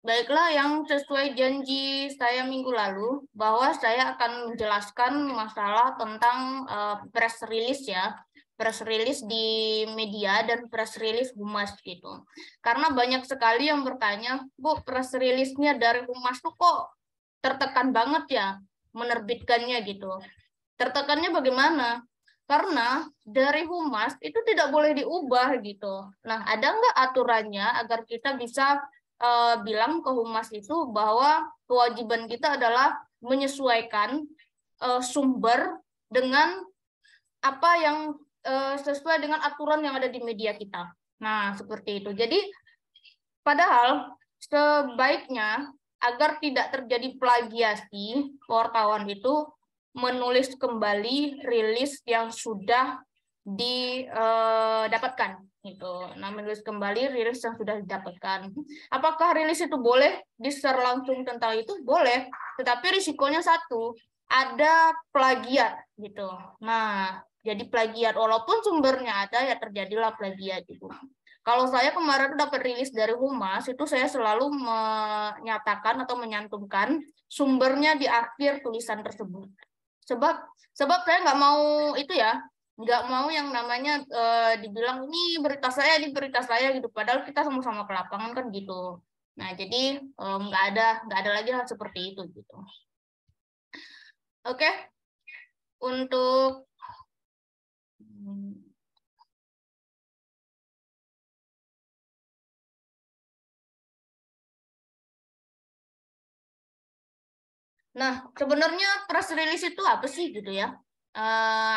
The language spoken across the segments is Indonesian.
Baiklah, yang sesuai janji saya minggu lalu, bahwa saya akan menjelaskan masalah tentang press release ya, press release di media dan press release humas gitu. Karena banyak sekali yang bertanya, Bu, press release-nya dari humas tuh kok tertekan banget ya menerbitkannya gitu. Tertekannya bagaimana? Karena dari humas itu tidak boleh diubah gitu. Nah, ada nggak aturannya agar kita bisa bilang ke humas itu bahwa kewajiban kita adalah menyesuaikan sumber dengan apa yang sesuai dengan aturan yang ada di media kita. Nah, seperti itu. Jadi, padahal sebaiknya agar tidak terjadi plagiasi, wartawan itu menulis kembali rilis yang sudah didapatkan gitu. Nah, menulis kembali rilis yang sudah didapatkan. Apakah rilis itu boleh di-share langsung tentang itu? Boleh, tetapi risikonya satu, ada plagiat gitu. Nah, jadi plagiat walaupun sumbernya ada ya terjadilah plagiat gitu. Kalau saya kemarin dapat rilis dari humas, itu saya selalu menyatakan atau menyantumkan sumbernya di akhir tulisan tersebut. Sebab saya nggak mau itu ya, nggak mau yang namanya dibilang ini berita saya gitu. Padahal kita sama-sama ke lapangan kan gitu. Nah jadi nggak ada lagi hal seperti itu gitu. Oke, untuk Nah, sebenarnya press release itu apa sih gitu ya?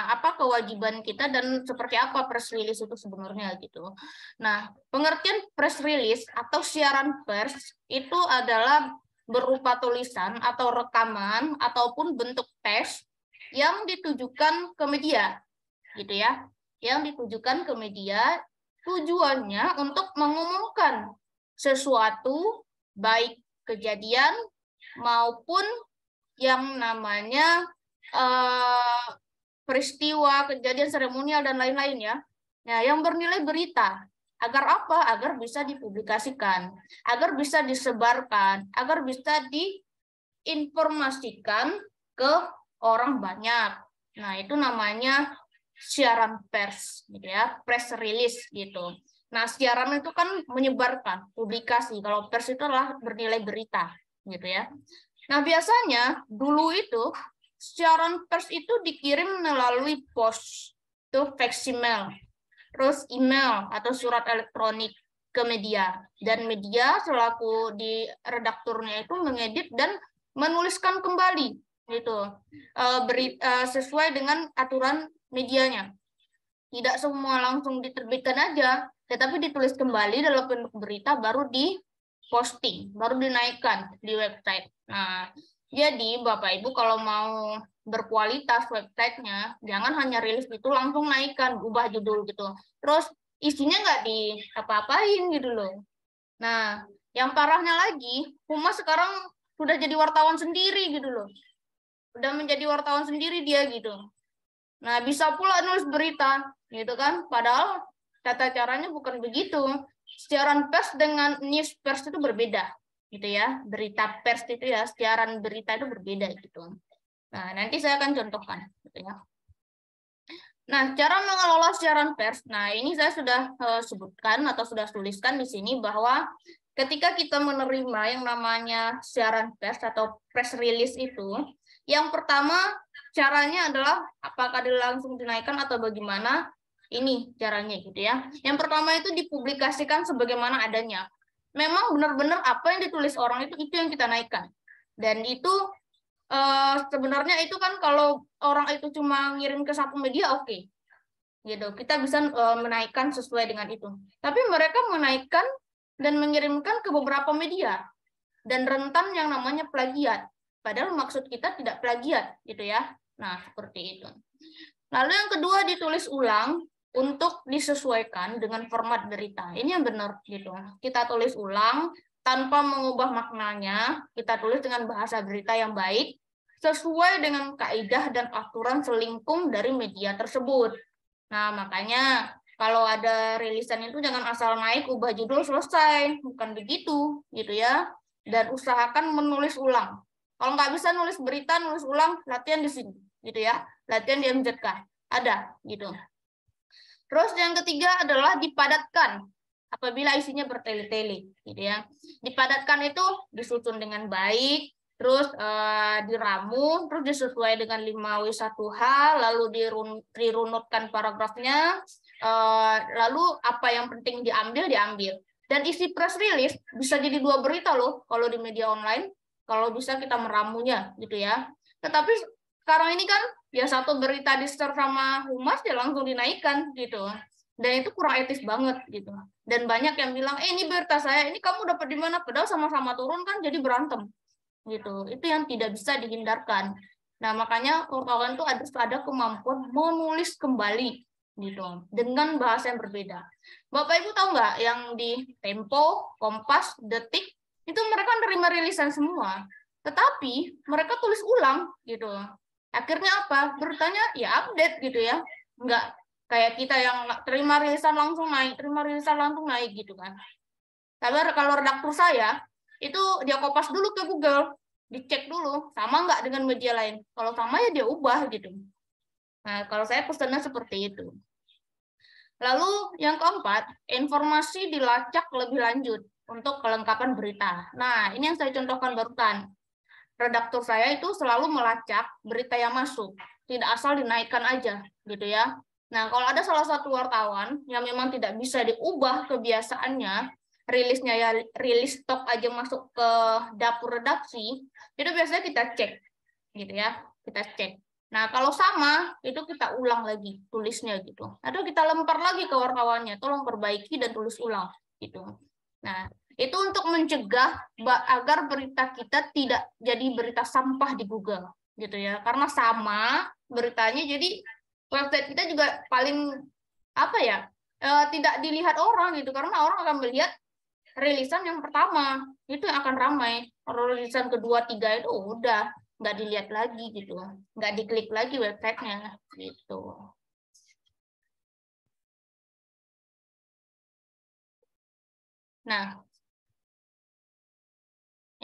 Apa kewajiban kita dan seperti apa press release itu sebenarnya gitu. Nah, pengertian press release atau siaran pers itu adalah berupa tulisan atau rekaman ataupun bentuk teks yang ditujukan ke media gitu ya. Yang ditujukan ke media tujuannya untuk mengumumkan sesuatu baik kejadian maupun yang namanya peristiwa, kejadian seremonial dan lain-lain ya. Nah, yang bernilai berita. Agar apa? Agar bisa dipublikasikan, agar bisa disebarkan, agar bisa diinformasikan ke orang banyak. Nah, itu namanya siaran pers gitu ya, press release gitu. Nah, siaran itu kan menyebarkan, publikasi. Kalau pers itu adalah bernilai berita gitu ya. Nah, biasanya dulu itu siaran pers itu dikirim melalui pos, itu fax email, terus email atau surat elektronik ke media. Dan media selaku di redakturnya itu mengedit dan menuliskan kembali gitu. Sesuai dengan aturan medianya. Tidak semua langsung diterbitkan aja, tetapi ditulis kembali dalam bentuk berita baru di posting, baru dinaikkan di website. Nah, jadi Bapak Ibu kalau mau berkualitas websitenya, jangan hanya rilis itu langsung naikkan, ubah judul gitu. Terus isinya nggak di apa-apain gitu loh. Nah, yang parahnya lagi, Humas sekarang sudah jadi wartawan sendiri gitu loh. Udah menjadi wartawan sendiri dia gitu. Nah, bisa pula nulis berita, gitu kan? Padahal tata caranya bukan begitu. Siaran pers dengan news pers itu berbeda, gitu ya. Berita pers itu ya, siaran berita itu berbeda gitu. Nah, nanti saya akan contohkan, gitu ya. Nah, cara mengelola siaran pers. Nah, ini saya sudah sebutkan atau sudah tuliskan di sini bahwa ketika kita menerima yang namanya siaran pers atau press release itu, yang pertama caranya adalah apakah dia langsung dinaikkan atau bagaimana? Ini caranya gitu ya. Yang pertama itu dipublikasikan sebagaimana adanya. Memang benar-benar apa yang ditulis orang itu yang kita naikkan. Dan itu sebenarnya itu kan kalau orang itu cuma ngirim ke satu media oke. Gitu. Kita bisa menaikkan sesuai dengan itu. Tapi mereka menaikkan dan mengirimkan ke beberapa media dan rentan yang namanya plagiat. Padahal maksud kita tidak plagiat, gitu ya. Nah, seperti itu. Lalu yang kedua ditulis ulang untuk disesuaikan dengan format berita. Ini yang benar gitu. Kita tulis ulang tanpa mengubah maknanya, kita tulis dengan bahasa berita yang baik sesuai dengan kaidah dan aturan selingkung dari media tersebut. Nah, makanya kalau ada rilisan itu jangan asal naik ubah judul selesai, bukan begitu gitu ya. dan usahakan menulis ulang. Kalau nggak bisa nulis berita, nulis ulang, latihan di sini, gitu ya. Latihan di MZK, ada, gitu. Terus yang ketiga adalah dipadatkan apabila isinya bertele-tele, gitu ya. Dipadatkan itu disusun dengan baik, terus diramu, terus disesuai dengan 5W1H, lalu dirunutkan paragrafnya, lalu apa yang penting diambil. Dan isi press release bisa jadi 2 berita loh kalau di media online, kalau bisa kita meramunya, gitu ya. Tetapi sekarang ini kan ya satu berita di-share sama humas ya langsung dinaikkan gitu. Dan itu kurang etis banget gitu. Dan banyak yang bilang, ini berita saya, ini kamu dapat di mana? Padahal sama-sama turun kan jadi berantem gitu. Itu yang tidak bisa dihindarkan. Nah, makanya wartawan itu harus ada kemampuan menulis kembali gitu dengan bahasa yang berbeda. Bapak Ibu tahu nggak yang di Tempo, Kompas, Detik itu mereka nerima rilisan semua, tetapi mereka tulis ulang gitu. Akhirnya apa? Beritanya ya update gitu ya, nggak kayak kita yang terima rilisan langsung naik gitu kan. Tapi kalau redaktur saya itu dia kopas dulu ke Google, dicek dulu sama nggak dengan media lain. Kalau sama ya dia ubah gitu. Nah, kalau saya pesannya seperti itu. Lalu yang keempat, informasi dilacak lebih lanjut untuk kelengkapan berita. Nah, ini yang saya contohkan barusan. Redaktur saya itu selalu melacak berita yang masuk, tidak asal dinaikkan aja, gitu ya. Nah, kalau ada salah satu wartawan yang memang tidak bisa diubah kebiasaannya, rilisnya ya rilis stok aja masuk ke dapur redaksi, itu biasanya kita cek, gitu ya, kita cek. Nah, kalau sama, itu kita ulang lagi tulisnya gitu. Atau kita lempar lagi ke wartawannya, tolong perbaiki dan tulis ulang gitu. Nah, itu untuk mencegah agar berita kita tidak jadi berita sampah di Google gitu ya. Karena sama beritanya jadi website kita juga paling apa ya? Tidak dilihat orang gitu karena orang akan melihat rilisan yang pertama itu yang akan ramai. Kalau rilisan kedua, tiga itu udah nggak dilihat lagi gitu, nggak diklik lagi websitenya gitu. Nah,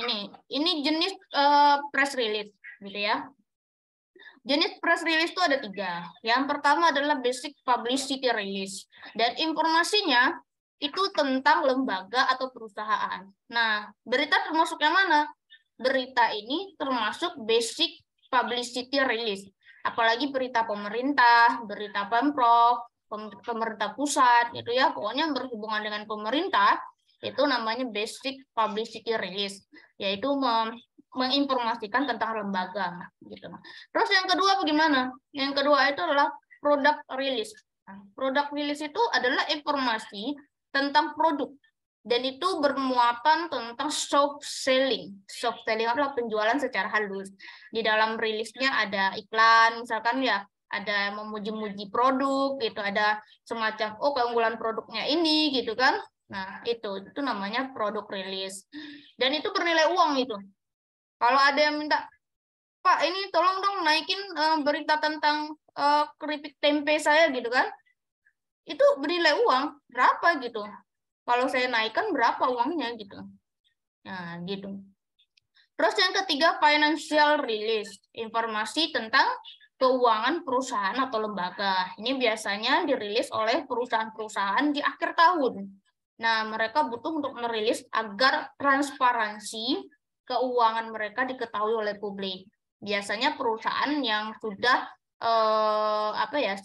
ini jenis press release gitu ya. Jenis press release itu ada 3. Yang pertama adalah basic publicity release dan informasinya itu tentang lembaga atau perusahaan. Nah, berita termasuk yang mana? Berita ini termasuk basic publicity release. Apalagi berita pemerintah, berita Pemprov, pemerintah pusat, gitu ya. Pokoknya yang berhubungan dengan pemerintah, itu namanya basic publicity release, yaitu menginformasikan tentang lembaga. Gitu. Terus yang kedua bagaimana? Yang kedua itu adalah product release. Product release itu adalah informasi tentang produk. Dan itu bermuatan tentang soft selling. Soft selling adalah penjualan secara halus. Di dalam rilisnya ada iklan, misalkan ya, ada memuji-muji produk, gitu, ada semacam keunggulan produknya ini, gitu kan. Nah, itu namanya produk rilis. Dan itu bernilai uang itu. Kalau ada yang minta, Pak, ini tolong dong naikin berita tentang keripik tempe saya, gitu kan. Itu bernilai uang berapa gitu. Kalau saya naikkan berapa uangnya gitu. Nah, gitu. Terus yang ketiga, financial release. Informasi tentang keuangan perusahaan atau lembaga. Ini biasanya dirilis oleh perusahaan-perusahaan di akhir tahun. Nah, mereka butuh untuk merilis agar transparansi keuangan mereka diketahui oleh publik. Biasanya perusahaan yang sudah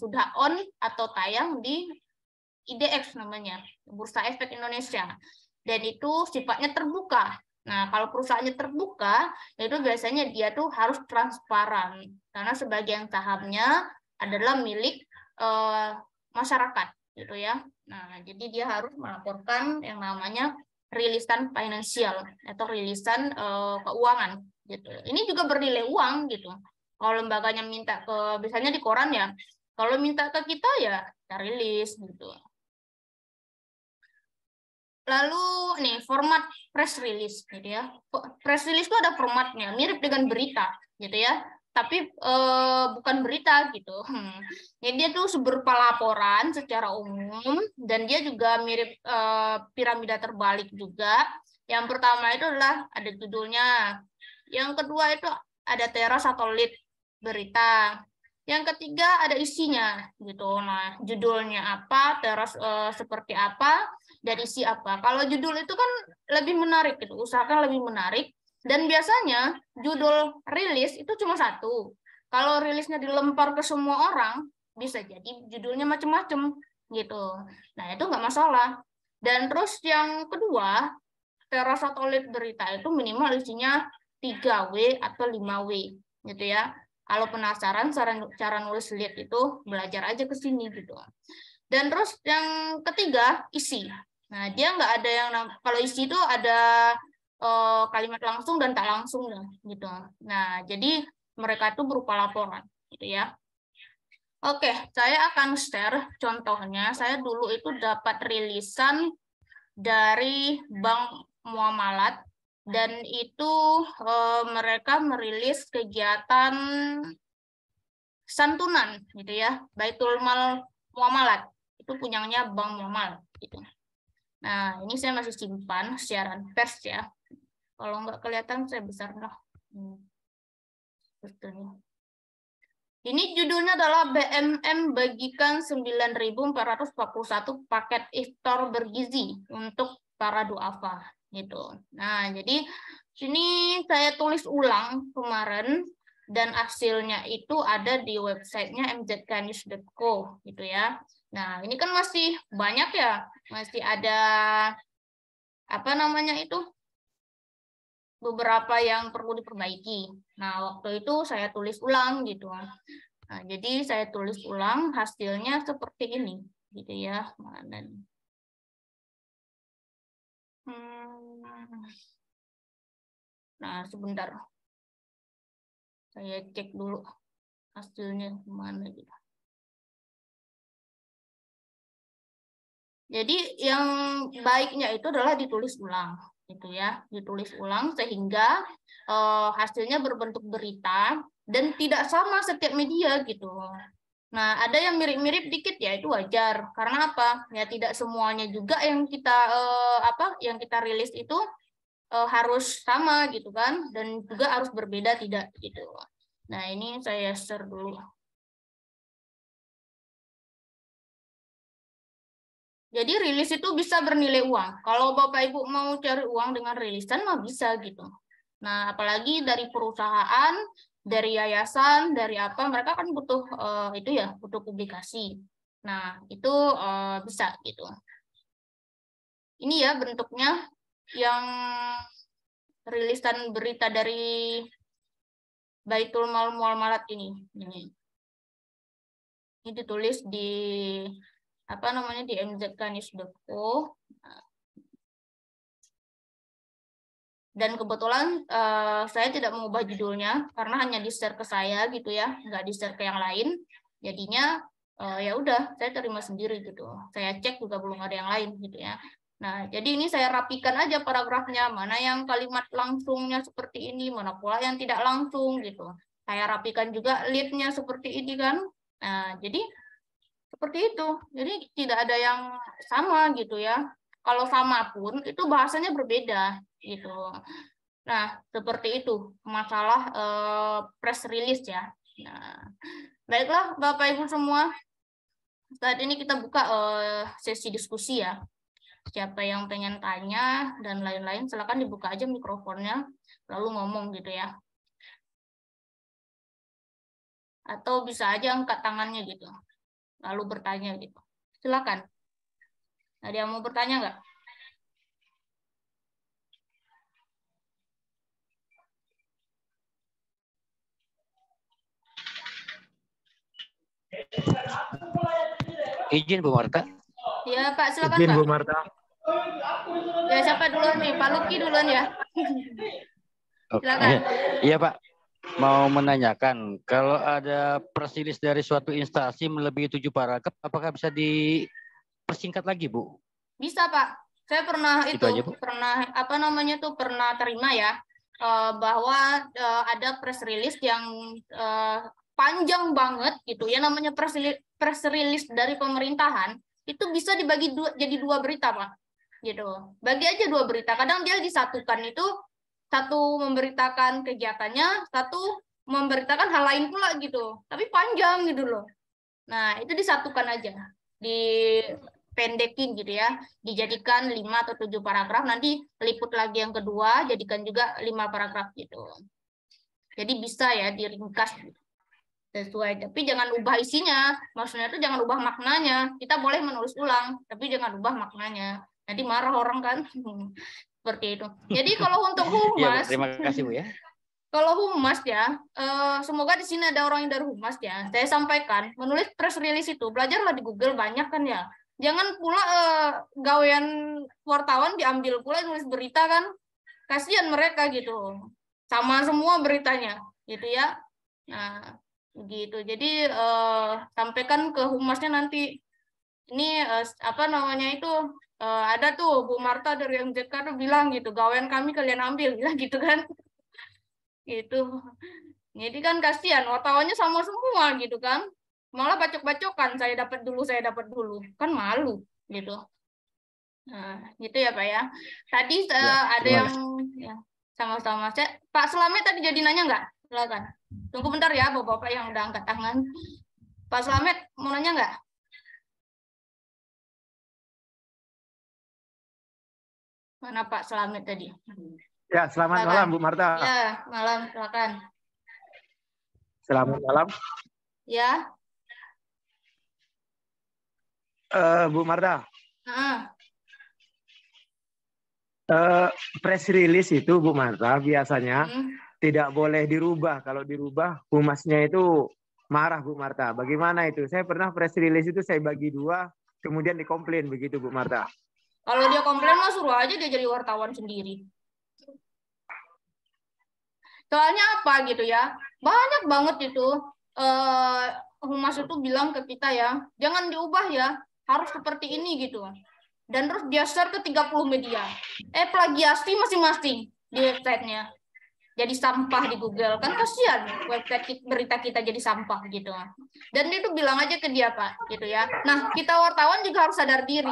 sudah on atau tayang di IDX namanya, Bursa Efek Indonesia. Dan itu sifatnya terbuka. Nah, kalau perusahaannya terbuka, itu biasanya dia tuh harus transparan. Karena sebagian sahamnya adalah milik masyarakat, gitu ya. Nah, jadi dia harus melaporkan yang namanya rilisan finansial atau rilisan keuangan, gitu. Ini juga bernilai uang, gitu. Kalau lembaganya minta ke, biasanya di koran ya, kalau minta ke kita ya kita rilis, gitu. Lalu nih format press release gitu ya. Press release itu ada formatnya, mirip dengan berita gitu ya. Tapi bukan berita gitu. Jadi dia tuh berupa laporan secara umum dan dia juga mirip piramida terbalik juga. Yang pertama itu adalah ada judulnya. Yang kedua itu ada teras atau lead berita. Yang ketiga ada isinya gitu. Nah, judulnya apa, teras seperti apa, dan isi apa. Kalau judul itu kan lebih menarik gitu, usahakan lebih menarik. Dan biasanya judul rilis itu cuma satu. Kalau rilisnya dilempar ke semua orang, bisa jadi judulnya macam-macam gitu. Nah, itu nggak masalah. Dan terus yang kedua, teras atau lead berita itu minimal isinya 3W atau 5W gitu ya. Kalau penasaran cara nulis lead itu belajar aja ke sini gitu. Dan terus yang ketiga isi. Nah, dia nggak ada yang kalau isi itu ada kalimat langsung dan tak langsung gitu. Nah, jadi mereka itu berupa laporan gitu ya. Oke, saya akan share contohnya. Saya dulu itu dapat rilisan dari Bank Muamalat dan itu mereka merilis kegiatan santunan gitu ya, Baitul Mal Muamalat. Itu punyanya Bank Muamalat gitu. Nah, ini saya masih simpan siaran pers ya. Kalau nggak kelihatan saya besar lah. Ini judulnya adalah BMM bagikan 9.441 paket iftar bergizi untuk para duafa gitu. Nah, jadi sini saya tulis ulang kemarin dan hasilnya itu ada di websitenya mzknews.co gitu ya. Nah, ini kan masih banyak ya, masih ada apa namanya itu beberapa yang perlu diperbaiki. Nah, waktu itu saya tulis ulang gitu. Nah, jadi saya tulis ulang hasilnya seperti ini, gitu ya. Nah, sebentar. Saya cek dulu hasilnya kemana gitu. Jadi yang baiknya itu adalah ditulis ulang, gitu ya, ditulis ulang sehingga hasilnya berbentuk berita dan tidak sama setiap media gitu. Nah, ada yang mirip-mirip dikit ya itu wajar. Karena apa? Ya tidak semuanya juga yang kita yang kita rilis itu harus sama gitu kan, dan juga harus berbeda tidak gitu. Nah, ini saya share dulu. Jadi rilis itu bisa bernilai uang. Kalau Bapak Ibu mau cari uang dengan rilisan mah bisa gitu. Nah, apalagi dari perusahaan, dari yayasan, dari apa, mereka kan butuh itu ya, butuh publikasi. Nah, itu bisa gitu. Ini ya bentuknya yang rilisan berita dari Baitul Mal Muamalat ini. Ini ditulis di apa namanya di mzknews.co. Dan kebetulan saya tidak mengubah judulnya karena hanya di-share ke saya gitu ya, nggak di-share ke yang lain. Jadinya ya udah saya terima sendiri gitu. Saya cek juga belum ada yang lain gitu ya. Nah, jadi ini saya rapikan aja paragrafnya, mana yang kalimat langsungnya seperti ini, mana pula yang tidak langsung gitu. Saya rapikan juga lead-nya seperti ini kan. Nah, jadi seperti itu. Jadi tidak ada yang sama gitu ya. Kalau sama pun itu bahasanya berbeda gitu. Nah, seperti itu masalah press release ya. Nah, baiklah Bapak Ibu semua. Saat ini kita buka sesi diskusi ya. Siapa yang pengen tanya dan lain-lain, silakan dibuka aja mikrofonnya, lalu ngomong gitu ya. Atau bisa aja angkat tangannya gitu, lalu bertanya gitu. Silakan. Ada yang mau bertanya nggak? Izin Bu Marta. Ya Pak, silakan Izin Pak. Bu Marta. Ya siapa duluan nih? Pak Luki duluan ya. Silakan. Iya Pak, mau menanyakan kalau ada press release dari suatu instansi melebihi 7 paragraf, apakah bisa dipersingkat lagi Bu? Bisa Pak. Saya pernah Itu aja, Bu. pernah apa namanya tuh pernah terima ya bahwa ada press release yang panjang banget gitu ya, namanya press release dari pemerintahan itu bisa dibagi jadi dua berita Pak. gitu. Bagi aja 2 berita. Kadang dia disatukan itu, satu memberitakan kegiatannya, satu memberitakan hal lain pula gitu. Tapi panjang gitu loh. Nah, itu disatukan aja. Dipendekin gitu ya. Dijadikan 5 atau 7 paragraf, nanti liput lagi yang kedua, jadikan juga 5 paragraf gitu. Jadi bisa ya diringkas sesuai, tapi jangan ubah isinya. Maksudnya itu jangan ubah maknanya. Kita boleh menulis ulang, tapi jangan ubah maknanya. Nanti marah orang kan. Seperti itu. Jadi kalau untuk Iya, Bu. humas, Terima kasih, Bu ya. kalau humas ya, semoga di sini ada orang yang dari humas ya. Saya sampaikan, menulis press release itu, belajarlah di Google banyak kan ya. Jangan pula gawean wartawan diambil pula nulis berita kan. Kasihan mereka gitu. Sama semua beritanya, gitu ya. Nah, begitu. Jadi sampaikan ke humasnya nanti. Ini apa namanya itu, ada tuh Bu Marta dari MJK tuh bilang gitu, gawean kami kalian ambil, bilang gitu kan. Gitu. Jadi kan kasihan, wartawannya sama semua gitu kan. Malah bacok-bacokan, saya dapat dulu, saya dapat dulu. Kan malu gitu. Nah, gitu ya Pak ya. Tadi ada terima yang ya, sama-sama. Pak Slamet tadi jadi nanya nggak? Silakan. Tunggu bentar ya, Bapak-bapak yang udah angkat tangan. Pak Slamet mau nanya nggak? Mana Pak Slamet tadi? Ya, selamat Silakan. malam Bu Marta. Ya, malam, silakan. Selamat malam. Ya. Bu Marta, Nah, press release itu Bu Marta biasanya tidak boleh dirubah. Kalau dirubah, humasnya itu marah Bu Marta. Bagaimana itu? Saya pernah press release itu saya bagi 2, kemudian dikomplain begitu Bu Marta. kalau dia komplain mah suruh aja dia jadi wartawan sendiri. Soalnya apa gitu ya? Banyak banget itu humas itu bilang ke kita ya, jangan diubah ya, harus seperti ini gitu. Dan terus dia share ke 30 media. Plagiasi masing-masing di websitenya. Jadi sampah di Google. Kan kasihan website berita kita jadi sampah gitu. Dan itu bilang aja ke dia Pak, gitu ya. Nah, kita wartawan juga harus sadar diri.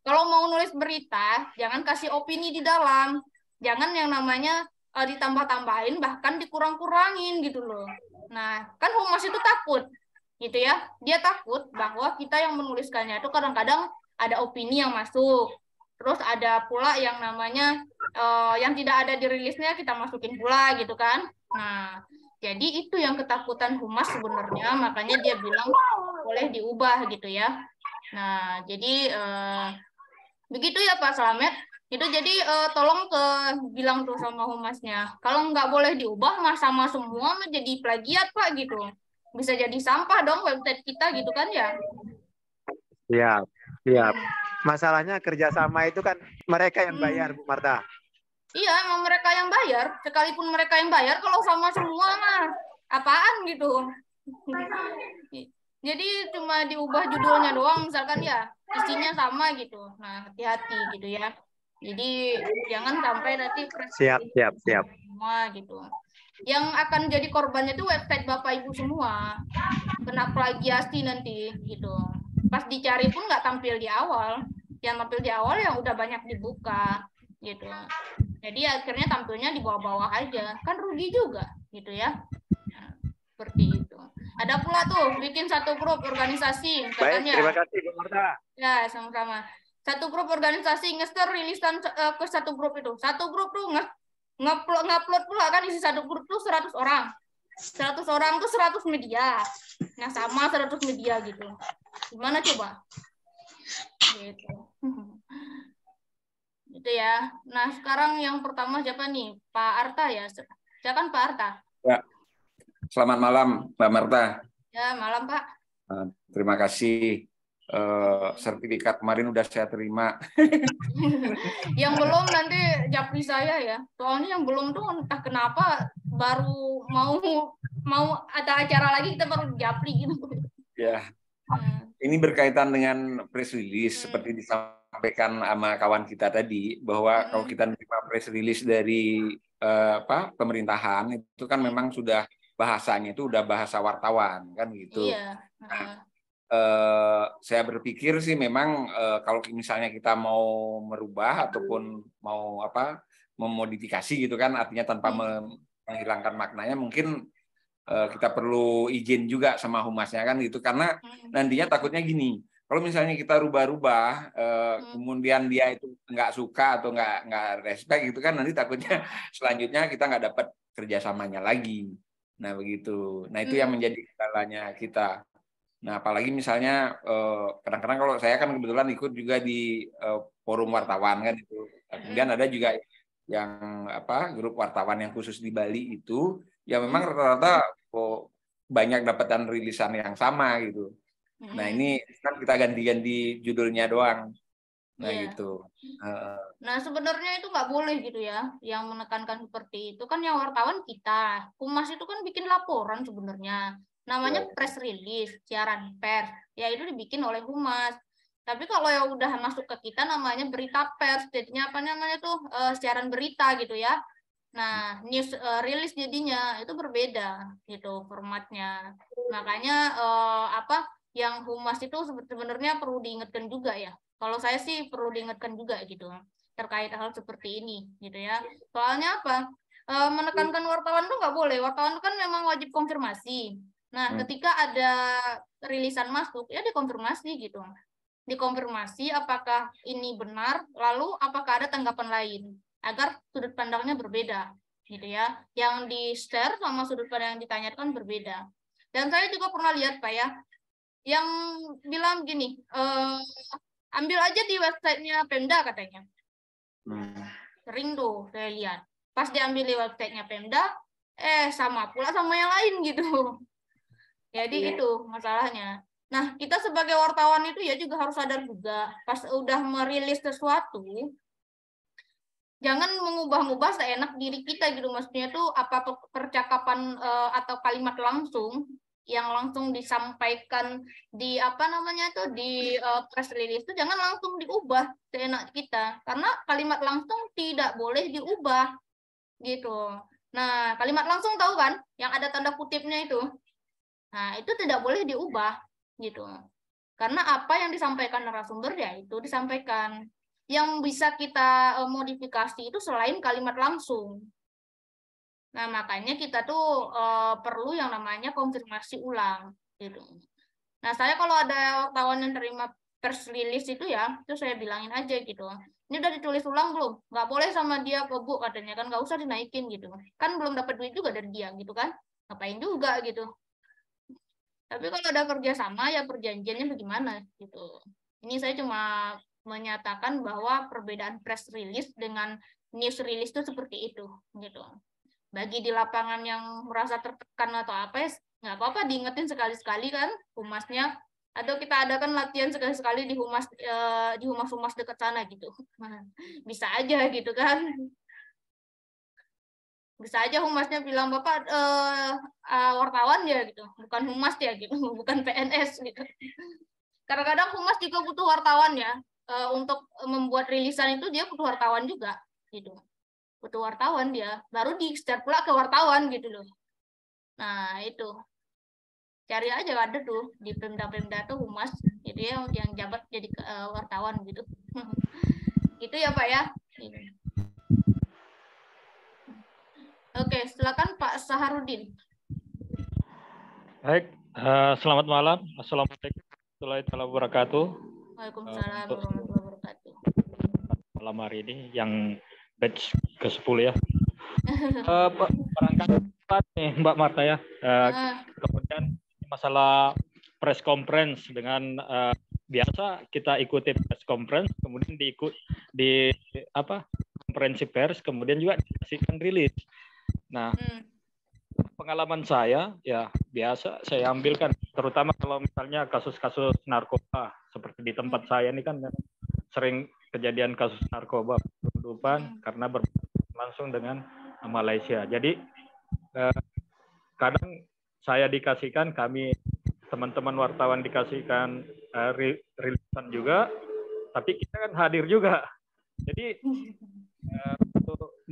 Kalau mau nulis berita, jangan kasih opini di dalam. Jangan yang namanya ditambah-tambahin, bahkan dikurang-kurangin gitu loh. Nah, kan humas itu takut, gitu ya. Dia takut bahwa kita yang menuliskannya itu kadang-kadang ada opini yang masuk. Terus ada pula yang namanya yang tidak ada di rilisnya kita masukin pula gitu kan. Nah, jadi itu yang ketakutan humas sebenarnya, makanya dia bilang boleh diubah gitu ya. Nah, jadi begitu ya Pak Slamet. Itu jadi tolong bilang tuh sama humasnya. Kalau nggak boleh diubah, mah sama semua menjadi plagiat Pak gitu. Bisa jadi sampah dong website kita gitu kan ya. Siap, siap. Masalahnya kerjasama itu kan mereka yang bayar Bu Marta. Iya, emang mereka yang bayar. Sekalipun mereka yang bayar, kalau sama semua mah apaan gitu. Jadi cuma diubah judulnya doang, misalkan ya isinya sama gitu. Nah, hati-hati gitu ya. Jadi jangan sampai nanti Siap. semua gitu. Yang akan jadi korbannya itu website Bapak Ibu semua. Kena plagiasi nanti gitu. Pas dicari pun nggak tampil di awal. Yang tampil di awal yang udah banyak dibuka gitu. Jadi akhirnya tampilnya di bawah-bawah aja. Kan rugi juga gitu ya. Nah, seperti itu. Ada pula tuh bikin satu grup organisasi. Baik, terima kasih Bu Marta. Ya, sama-sama. Satu grup organisasi nge-share rilisan ke satu grup itu. Satu grup tuh ngupload pula kan isi satu grup tuh 100 orang. 100 orang tuh 100 media. Nah, sama 100 media gitu. Gimana coba? Gitu. Gitu ya. Nah, sekarang yang pertama siapa nih? Pak Arta ya. Silakan Pak Arta. Ya. Selamat malam, Mbak Marta. Ya, malam Pak. Terima kasih. Sertifikat kemarin udah saya terima. Yang belum nanti japri saya ya. Soalnya yang belum tuh entah kenapa baru mau ada acara lagi kita baru japri gitu. Ya. Ini berkaitan dengan press release seperti disampaikan sama kawan kita tadi bahwa kalau kita menerima press release dari pemerintahan itu kan memang sudah bahasanya itu udah bahasa wartawan kan gitu. Iya. saya berpikir sih memang kalau misalnya kita mau merubah ataupun mau memodifikasi gitu kan, artinya tanpa menghilangkan maknanya, mungkin kita perlu izin juga sama humasnya kan gitu, karena nantinya takutnya gini, kalau misalnya kita rubah-rubah kemudian dia itu nggak suka atau nggak respect gitu kan, nanti takutnya selanjutnya kita nggak dapat kerjasamanya lagi. Nah begitu. Nah itu yang menjadi kendalanya kita. Nah apalagi misalnya kadang-kadang kalau saya kan kebetulan ikut juga di forum wartawan kan itu. Kemudian ada juga yang grup wartawan yang khusus di Bali itu, ya memang rata-rata banyak dapatan rilisan yang sama gitu. Nah ini kan kita ganti-ganti judulnya doang. Nah gitu. Nah sebenarnya itu nggak boleh gitu ya, yang menekankan seperti itu kan yang wartawan kita, humas itu kan bikin laporan sebenarnya, namanya press release, siaran pers, ya itu dibikin oleh humas. Tapi kalau yang udah masuk ke kita namanya berita pers, jadinya apa namanya tuh siaran berita gitu ya. Nah, news release jadinya itu berbeda gitu formatnya. Makanya yang humas itu sebenarnya perlu diingatkan juga ya. Kalau saya sih perlu diingatkan juga gitu terkait hal seperti ini gitu ya. Soalnya apa? Menekankan wartawan tuh nggak boleh. Wartawan kan memang wajib konfirmasi. Nah, ketika ada rilisan masuk ya dikonfirmasi gitu. Dikonfirmasi apakah ini benar, lalu apakah ada tanggapan lain agar sudut pandangnya berbeda gitu ya. Yang di-share sama sudut pandang yang ditanyakan berbeda. Dan saya juga pernah lihat Pak ya, yang bilang gini, ambil aja di websitenya Pemda katanya. Sering tuh saya lihat. Pas diambil di websitenya Pemda, sama pula sama yang lain gitu. Jadi itu masalahnya. Nah, kita sebagai wartawan itu ya juga harus sadar juga, pas udah merilis sesuatu, jangan mengubah-ubah seenak diri kita gitu. Maksudnya tuh apa percakapan atau kalimat langsung yang langsung disampaikan di di press release itu jangan langsung diubah seenak kita, karena kalimat langsung tidak boleh diubah gitu. Nah, kalimat langsung tahu kan yang ada tanda kutipnya itu. Nah, itu tidak boleh diubah gitu. Karena apa yang disampaikan narasumber ya itu disampaikan. Yang bisa kita modifikasi itu selain kalimat langsung. Nah, makanya kita tuh perlu yang namanya konfirmasi ulang gitu. Nah, saya kalau ada wartawan yang terima press release itu ya, itu saya bilangin aja gitu. Ini udah ditulis ulang belum? Nggak boleh sama dia Bu katanya kan, nggak usah dinaikin gitu. Kan belum dapat duit juga dari dia gitu kan. Ngapain juga gitu. Tapi kalau ada kerjasama ya perjanjiannya bagaimana gitu. Ini saya cuma menyatakan bahwa perbedaan press release dengan news release itu seperti itu gitu. Bagi di lapangan yang merasa tertekan atau apa ya nggak apa-apa diingetin sekali-sekali kan humasnya, atau kita adakan latihan sekali-sekali di humas dekat sana gitu. Bisa aja gitu kan. Bisa aja humasnya bilang Bapak wartawan ya gitu, bukan humas ya gitu, bukan PNS gitu. Kadang-kadang humas juga butuh wartawan ya, untuk membuat rilisan itu dia butuh wartawan juga gitu, butuh wartawan dia, baru di-share pula ke wartawan gitu loh. Nah itu cari aja ada tuh di Pemda tuh humas gitu ya yang jabat jadi wartawan gitu. Gitu ya Pak ya. Oke, silakan Pak Saharudin. Baik, selamat malam. Assalamualaikum warahmatullahi wabarakatuh. Waalaikumsalam warahmatullahi wabarakatuh. Malam hari ini yang batch ke-10 ya. Barangkali nih Mbak Marta ya. Kemudian masalah press conference dengan biasa kita ikuti press conference, kemudian di konferensi pers, kemudian juga dikasihkan rilis. Nah, pengalaman saya ya biasa saya ambilkan, terutama kalau misalnya kasus-kasus narkoba seperti di tempat saya ini kan sering kejadian kasus narkoba penyelundupan karena langsung dengan Malaysia. Jadi kadang saya dikasihkan, kami teman-teman wartawan dikasihkan rilisan juga, tapi kita kan hadir juga. Jadi untuk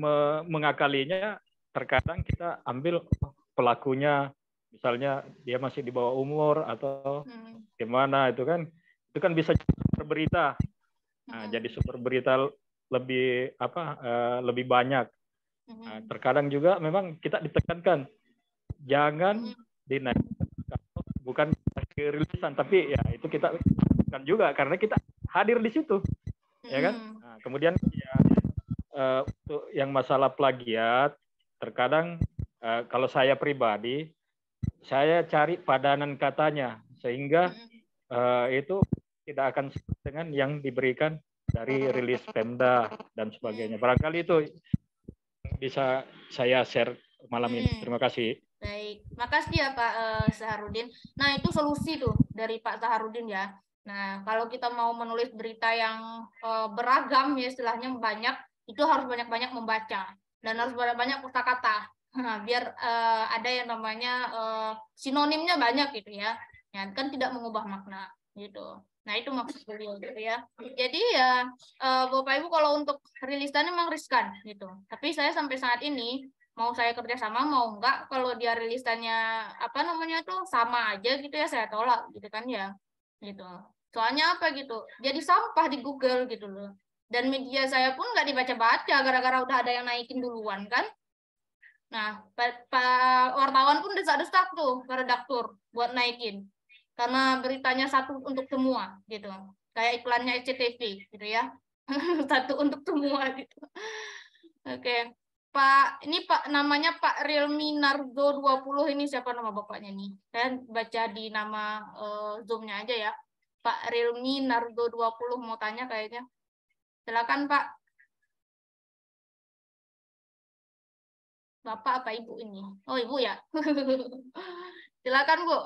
mengakalinya terkadang kita ambil pelakunya, misalnya dia masih di bawah umur atau gimana itu kan bisa jadi sumber berita. Nah, jadi sumber berita lebih lebih banyak. Nah, terkadang juga memang kita ditekankan jangan dinaikkan bukan kerilisan, tapi ya itu kita kan juga karena kita hadir di situ, ya kan. Nah, kemudian ya, untuk yang masalah plagiat, terkadang kalau saya pribadi saya cari padanan katanya sehingga itu tidak akan sama dengan yang diberikan dari rilis Pemda dan sebagainya. Barangkali itu bisa saya share malam ini. Terima kasih. Baik, makasih ya Pak Saharudin. Nah, itu solusi tuh dari Pak Saharudin ya. Nah, kalau kita mau menulis berita yang beragam ya istilahnya banyak, itu harus banyak-banyak membaca dan harus banyak-banyak kosakata. Nah, biar ada yang namanya sinonimnya banyak gitu ya. Ya, kan tidak mengubah makna gitu. Nah, itu maksud beliau gitu ya. Jadi ya Bapak Ibu kalau untuk rilisan memang riskan gitu. Tapi saya sampai saat ini mau saya kerjasama mau enggak kalau dia rilisannya apa namanya tuh sama aja gitu ya saya tolak gitu kan ya gitu. Soalnya apa gitu? Jadi sampah di Google gitu loh. Dan media saya pun nggak dibaca-baca gara-gara udah ada yang naikin duluan kan. Nah, Pak wartawan pun desak-desak tuh ke redaktur buat naikin. Karena beritanya satu untuk semua gitu. Kayak iklannya SCTV gitu ya. Satu untuk semua gitu. Oke. Pak, ini Pak namanya Pak Rilmi Nardo 20 ini siapa nama bapaknya nih? Saya baca di nama Zoom-nya aja ya. Pak Rilmi Nardo 20 mau tanya kayaknya. Silakan Pak. Bapak apa Ibu ini? Oh, Ibu ya. Silakan Bu.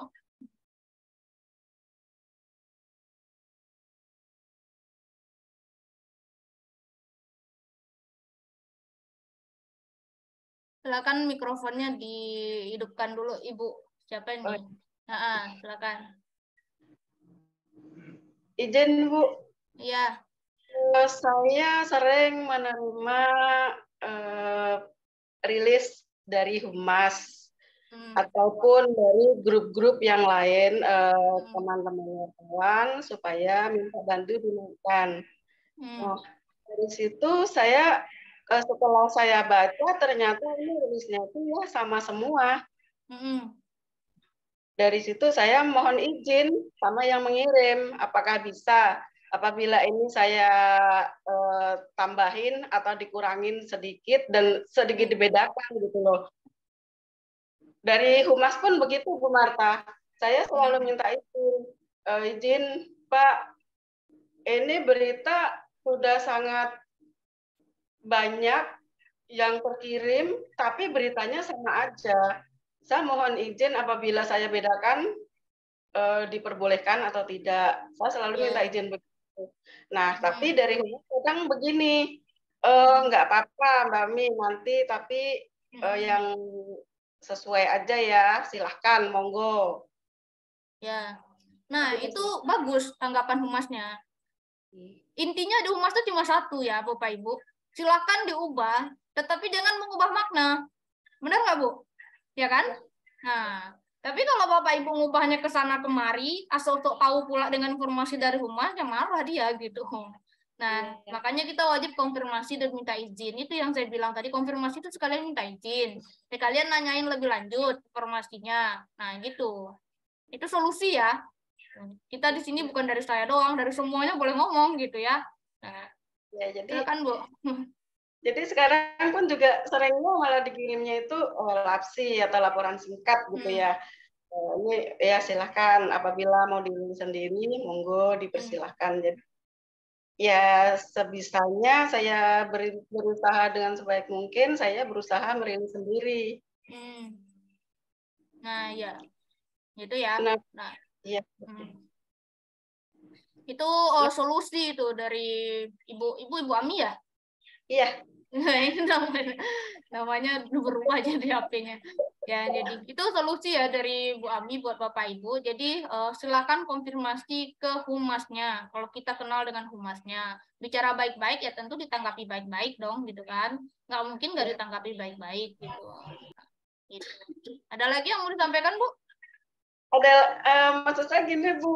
Silakan mikrofonnya dihidupkan dulu Ibu. Siapa ini? Silakan. Izin Bu. Iya. Saya sering menerima rilis dari Humas ataupun dari grup-grup yang lain teman-teman wartawan supaya minta bantu dinaikkan. Nah, dari situ saya setelah saya baca ternyata ini rilisnya itu ya sama semua. Dari situ saya mohon izin sama yang mengirim, apakah bisa apabila ini saya tambahin atau dikurangin sedikit dan sedikit dibedakan gitu loh. Dari Humas pun begitu Bu Marta, saya selalu minta izin Pak, ini berita sudah sangat banyak yang terkirim, tapi beritanya sama aja. Saya mohon izin apabila saya bedakan diperbolehkan atau tidak. Saya selalu minta izin begitu. Nah, tapi dari Humas kadang begini, nggak apa-apa Mbak Mi nanti, tapi yang sesuai aja ya, silahkan, monggo. Ya, nah itu bagus tanggapan Humasnya. Intinya di Humas itu cuma satu ya Bapak Ibu, silahkan diubah, tetapi jangan mengubah makna. Benar nggak Bu? Ya kan? Nah, tapi kalau Bapak Ibu ngubahnya ke sana kemari, asal untuk tahu pula dengan informasi dari Humas, ya marah dia gitu. Nah, makanya kita wajib konfirmasi dan minta izin. Itu yang saya bilang tadi, konfirmasi itu sekalian minta izin. Jadi kalian nanyain lebih lanjut informasinya. Nah, gitu. Itu solusi ya. Kita di sini bukan dari saya doang, dari semuanya boleh ngomong gitu ya. Nah, ya jadi silakan Bu. Jadi sekarang pun juga seringnya malah dikirimnya itu lapsi atau laporan singkat gitu ya. Ini ya silahkan apabila mau dirilis sendiri, monggo dipersilahkan. Jadi ya sebisanya saya berusaha dengan sebaik mungkin, saya berusaha merilis sendiri. Nah ya, itu ya. Nah, ya. Itu solusi itu dari Ibu Ami ya? Iya. Ini namanya berubah jadi HP-nya. Ya, jadi itu solusi ya dari Bu Ami buat Bapak Ibu. Jadi silakan konfirmasi ke Humasnya. Kalau kita kenal dengan Humasnya, bicara baik-baik ya tentu ditanggapi baik-baik dong, gitu kan? Nggak mungkin nggak ditanggapi baik-baik gitu. Gitu. Ada lagi yang mau disampaikan Bu? Ada maksud saya gini Bu,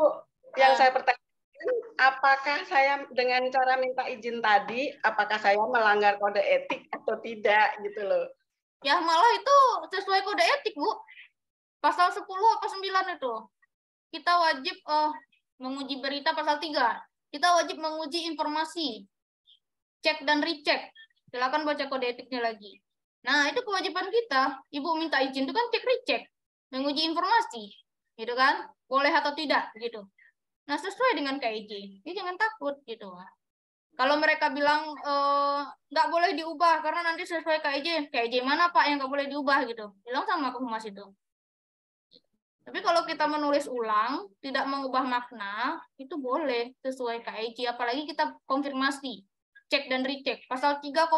Yang saya pertanyakan, apakah saya dengan cara minta izin tadi, apakah saya melanggar kode etik atau tidak gitu loh? Ya malah itu sesuai kode etik, Bu. Pasal 10 apa 9 itu. Kita wajib menguji berita pasal 3. Kita wajib menguji informasi. Cek dan recheck. Silakan baca kode etiknya lagi. Nah, itu kewajiban kita. Ibu minta izin itu kan cek recheck, menguji informasi. Gitu kan? Boleh atau tidak gitu. Nah, sesuai dengan KIJ. Jadi jangan takut gitu. Kalau mereka bilang nggak boleh diubah karena nanti sesuai KIJ. KIJ mana Pak yang nggak boleh diubah gitu? Bilang sama ke humas itu. Tapi kalau kita menulis ulang, tidak mengubah makna, itu boleh sesuai KIJ. Apalagi kita konfirmasi, cek dan recheck. Pasal 3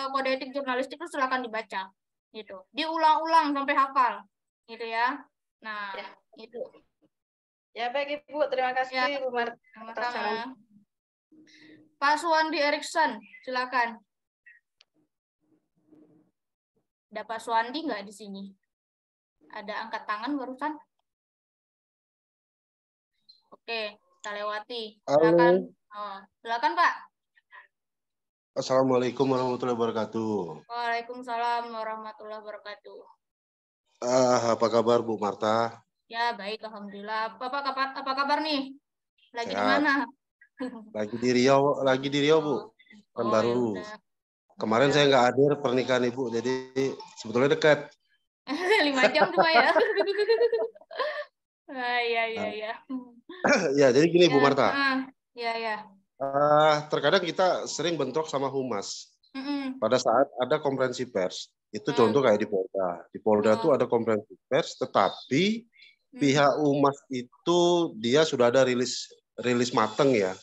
kode etik jurnalistik itu silakan dibaca. Gitu. Diulang-ulang sampai hafal. Gitu ya. Nah, Ya. itu. Ya baik Ibu, terima kasih Ya, Bu Marta atas saran. sama-sama. Pak Suwandi Erikson, silakan. Ada Pak Suwandi nggak di sini? Ada angkat tangan barusan? Oke, kita lewati. Silakan. Oh, silakan Pak. Assalamualaikum warahmatullahi wabarakatuh. Waalaikumsalam warahmatullahi wabarakatuh. Apa kabar Bu Marta? Ya, baik, alhamdulillah. Bapak apa kabar nih? Lagi di Sehat. mana? Lagi di Riau Bu. Kan baru. Ya Kemarin saya nggak hadir pernikahan Ibu, jadi sebetulnya dekat. 5 jam cuma ya. Iya. Ya, jadi gini Bu Marta. Ya. Terkadang kita sering bentrok sama humas. Pada saat ada konferensi pers, itu contoh kayak di Polda. Di Polda itu ada konferensi pers, tetapi pihak humas itu dia sudah ada rilis mateng ya.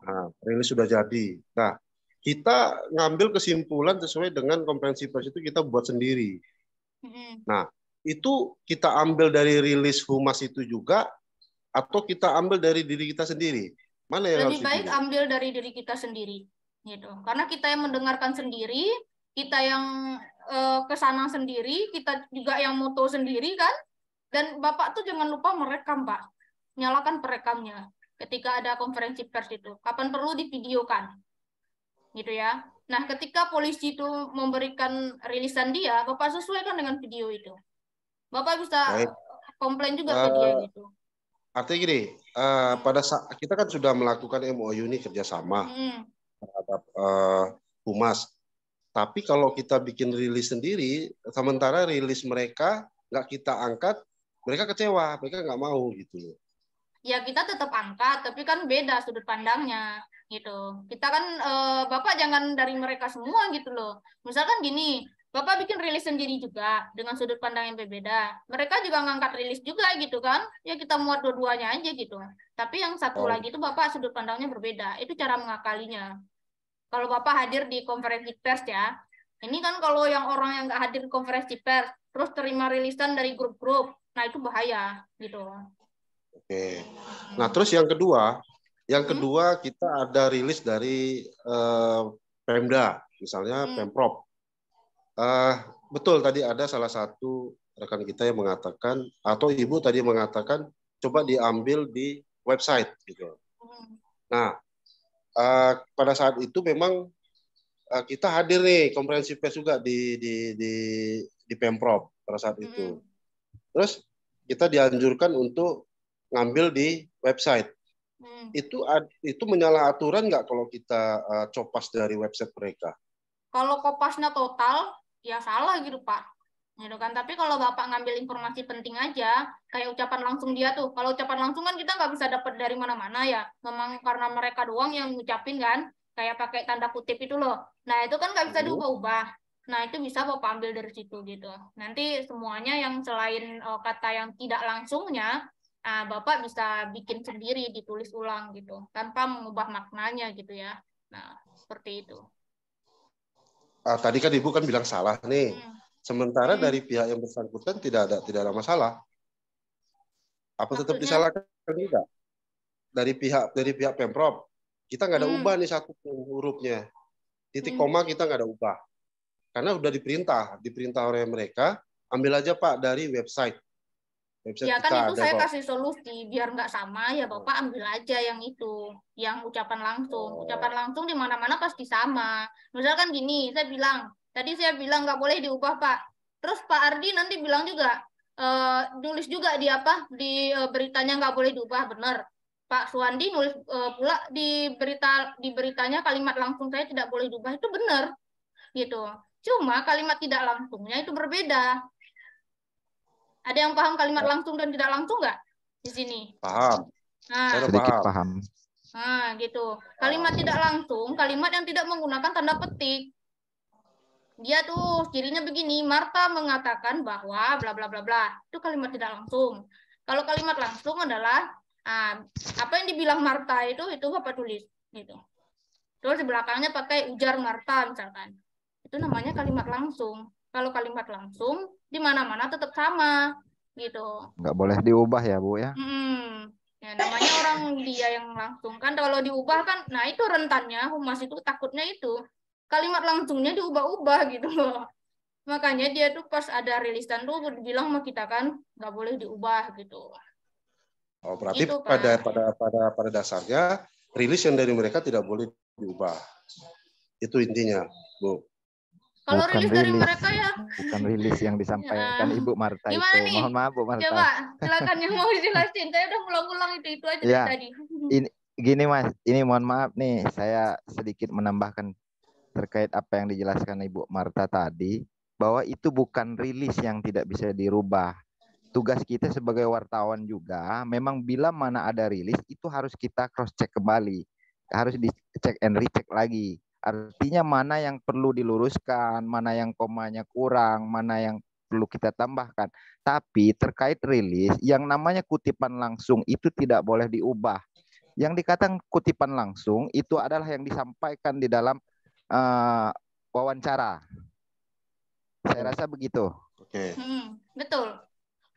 Nah, rilis sudah jadi. Nah, kita ngambil kesimpulan sesuai dengan konferensi pers itu kita buat sendiri. Nah, itu kita ambil dari rilis humas itu juga, atau kita ambil dari diri kita sendiri? Mana yang lebih baik ambil dari diri kita sendiri, gitu. Karena kita yang mendengarkan sendiri, kita yang kesana sendiri, kita juga yang moto sendiri kan. Dan Bapak tuh jangan lupa merekam, Pak. Nyalakan perekamnya ketika ada konferensi pers itu. Kapan perlu divideokan. Gitu ya. Nah, ketika polisi itu memberikan rilisan dia, Bapak sesuaikan dengan video itu. Bapak bisa komplain juga ke dia gitu. Artinya gini, pada saat kita kan sudah melakukan MOU ini kerjasama terhadap humas. Tapi kalau kita bikin rilis sendiri, sementara rilis mereka nggak kita angkat, mereka kecewa, mereka nggak mau gitu. Ya kita tetap angkat, tapi kan beda sudut pandangnya gitu. Kita kan Bapak jangan dari mereka semua gitu loh. Misalkan gini, Bapak bikin rilis sendiri juga dengan sudut pandang yang berbeda. Mereka juga ngangkat rilis juga gitu kan. Ya kita muat dua-duanya aja gitu. Tapi yang satu lagi itu Bapak sudut pandangnya berbeda. Itu cara mengakalinya. Kalau Bapak hadir di konferensi pers ya. Ini kan kalau yang orang yang nggak hadir di konferensi pers, terus terima rilisan dari grup-grup. Nah itu bahaya gitu. Oke. Nah terus yang kedua kita ada rilis dari Pemda, misalnya Pemprov. Betul tadi ada salah satu rekan kita yang mengatakan, atau Ibu tadi mengatakan, coba diambil di website gitu. Nah, pada saat itu memang kita hadir nih konferensi pers juga di Pemprov pada saat itu. Terus kita dianjurkan untuk ngambil di website. Itu menyalah aturan nggak kalau kita copas dari website mereka? Kalau kopasnya total, ya salah gitu Pak. Gitu kan. Tapi kalau Bapak ngambil informasi penting aja, kayak ucapan langsung dia tuh. Kalau ucapan langsung kan kita nggak bisa dapat dari mana-mana ya. Memang karena mereka doang yang ngucapin kan, kayak pakai tanda kutip itu loh. Nah itu kan nggak bisa diubah-ubah. Nah itu bisa Bapak ambil dari situ gitu. Nanti semuanya yang selain kata yang tidak langsungnya, Bapak bisa bikin sendiri, ditulis ulang gitu, tanpa mengubah maknanya gitu ya. Nah seperti itu. Tadi kan Ibu kan bilang salah nih. Sementara dari pihak yang bersangkutan tidak ada masalah. Apa maksudnya? Tetap disalahkan juga? Dari pihak Pemprov. Kita nggak ada ubah nih satu hurufnya. Titik koma kita nggak ada ubah. Karena udah diperintah oleh mereka, ambil aja Pak dari website Website Ya kan kita itu ada saya kok. kasih solusi biar nggak sama ya Bapak ambil aja yang itu, yang ucapan langsung. Ucapan langsung di mana-mana pasti sama. Misalkan gini, tadi saya bilang nggak boleh diubah Pak. Terus Pak Ardi nanti bilang juga, nulis juga di apa di beritanya nggak boleh diubah, benar. Pak Suwandi nulis pula di beritanya kalimat langsung saya tidak boleh diubah, itu benar gitu. Cuma kalimat tidak langsungnya itu berbeda. Ada yang paham kalimat langsung dan tidak langsung nggak di sini? Paham. Nah, Saya udah Sedikit paham. paham. nah, gitu. Kalimat tidak langsung, kalimat yang tidak menggunakan tanda petik. Dia tuh cirinya begini, Marta mengatakan bahwa bla bla bla bla. Itu kalimat tidak langsung. Kalau kalimat langsung adalah apa yang dibilang Marta itu Bapak tulis gitu. Terus di belakangnya pakai ujar Marta misalkan. Itu namanya kalimat langsung. Kalau kalimat langsung di mana-mana tetap sama gitu. Nggak boleh diubah ya Bu ya. Ya namanya orang dia yang langsung kan, kalau diubah kan, nah itu rentannya humas itu takutnya itu kalimat langsungnya diubah-ubah gitu loh. Makanya dia tuh pas ada rilisan tuh bilang sama kita kan nggak boleh diubah gitu. Oh, berarti Gitu, pada dasarnya rilis yang dari mereka tidak boleh diubah. Itu intinya, Bu. Kalau Bukan rilis dari rilis. mereka ya. Bukan rilis yang disampaikan Ibu Marta Gimana itu. nih? Mohon maaf Bu Marta. Coba silakan yang mau dijelasin. Saya udah ulang-ulang itu aja Ya, dari tadi. Gini Mas, ini mohon maaf nih, saya sedikit menambahkan terkait apa yang dijelaskan Ibu Marta tadi, bahwa itu bukan rilis yang tidak bisa dirubah. Tugas kita sebagai wartawan juga, memang bila mana ada rilis, itu harus kita cross check kembali, harus dicek and recheck lagi. Artinya mana yang perlu diluruskan, mana yang komanya kurang, mana yang perlu kita tambahkan. Tapi terkait rilis, yang namanya kutipan langsung itu tidak boleh diubah. Yang dikatakan kutipan langsung itu adalah yang disampaikan di dalam wawancara. Saya rasa begitu. Oke. Betul.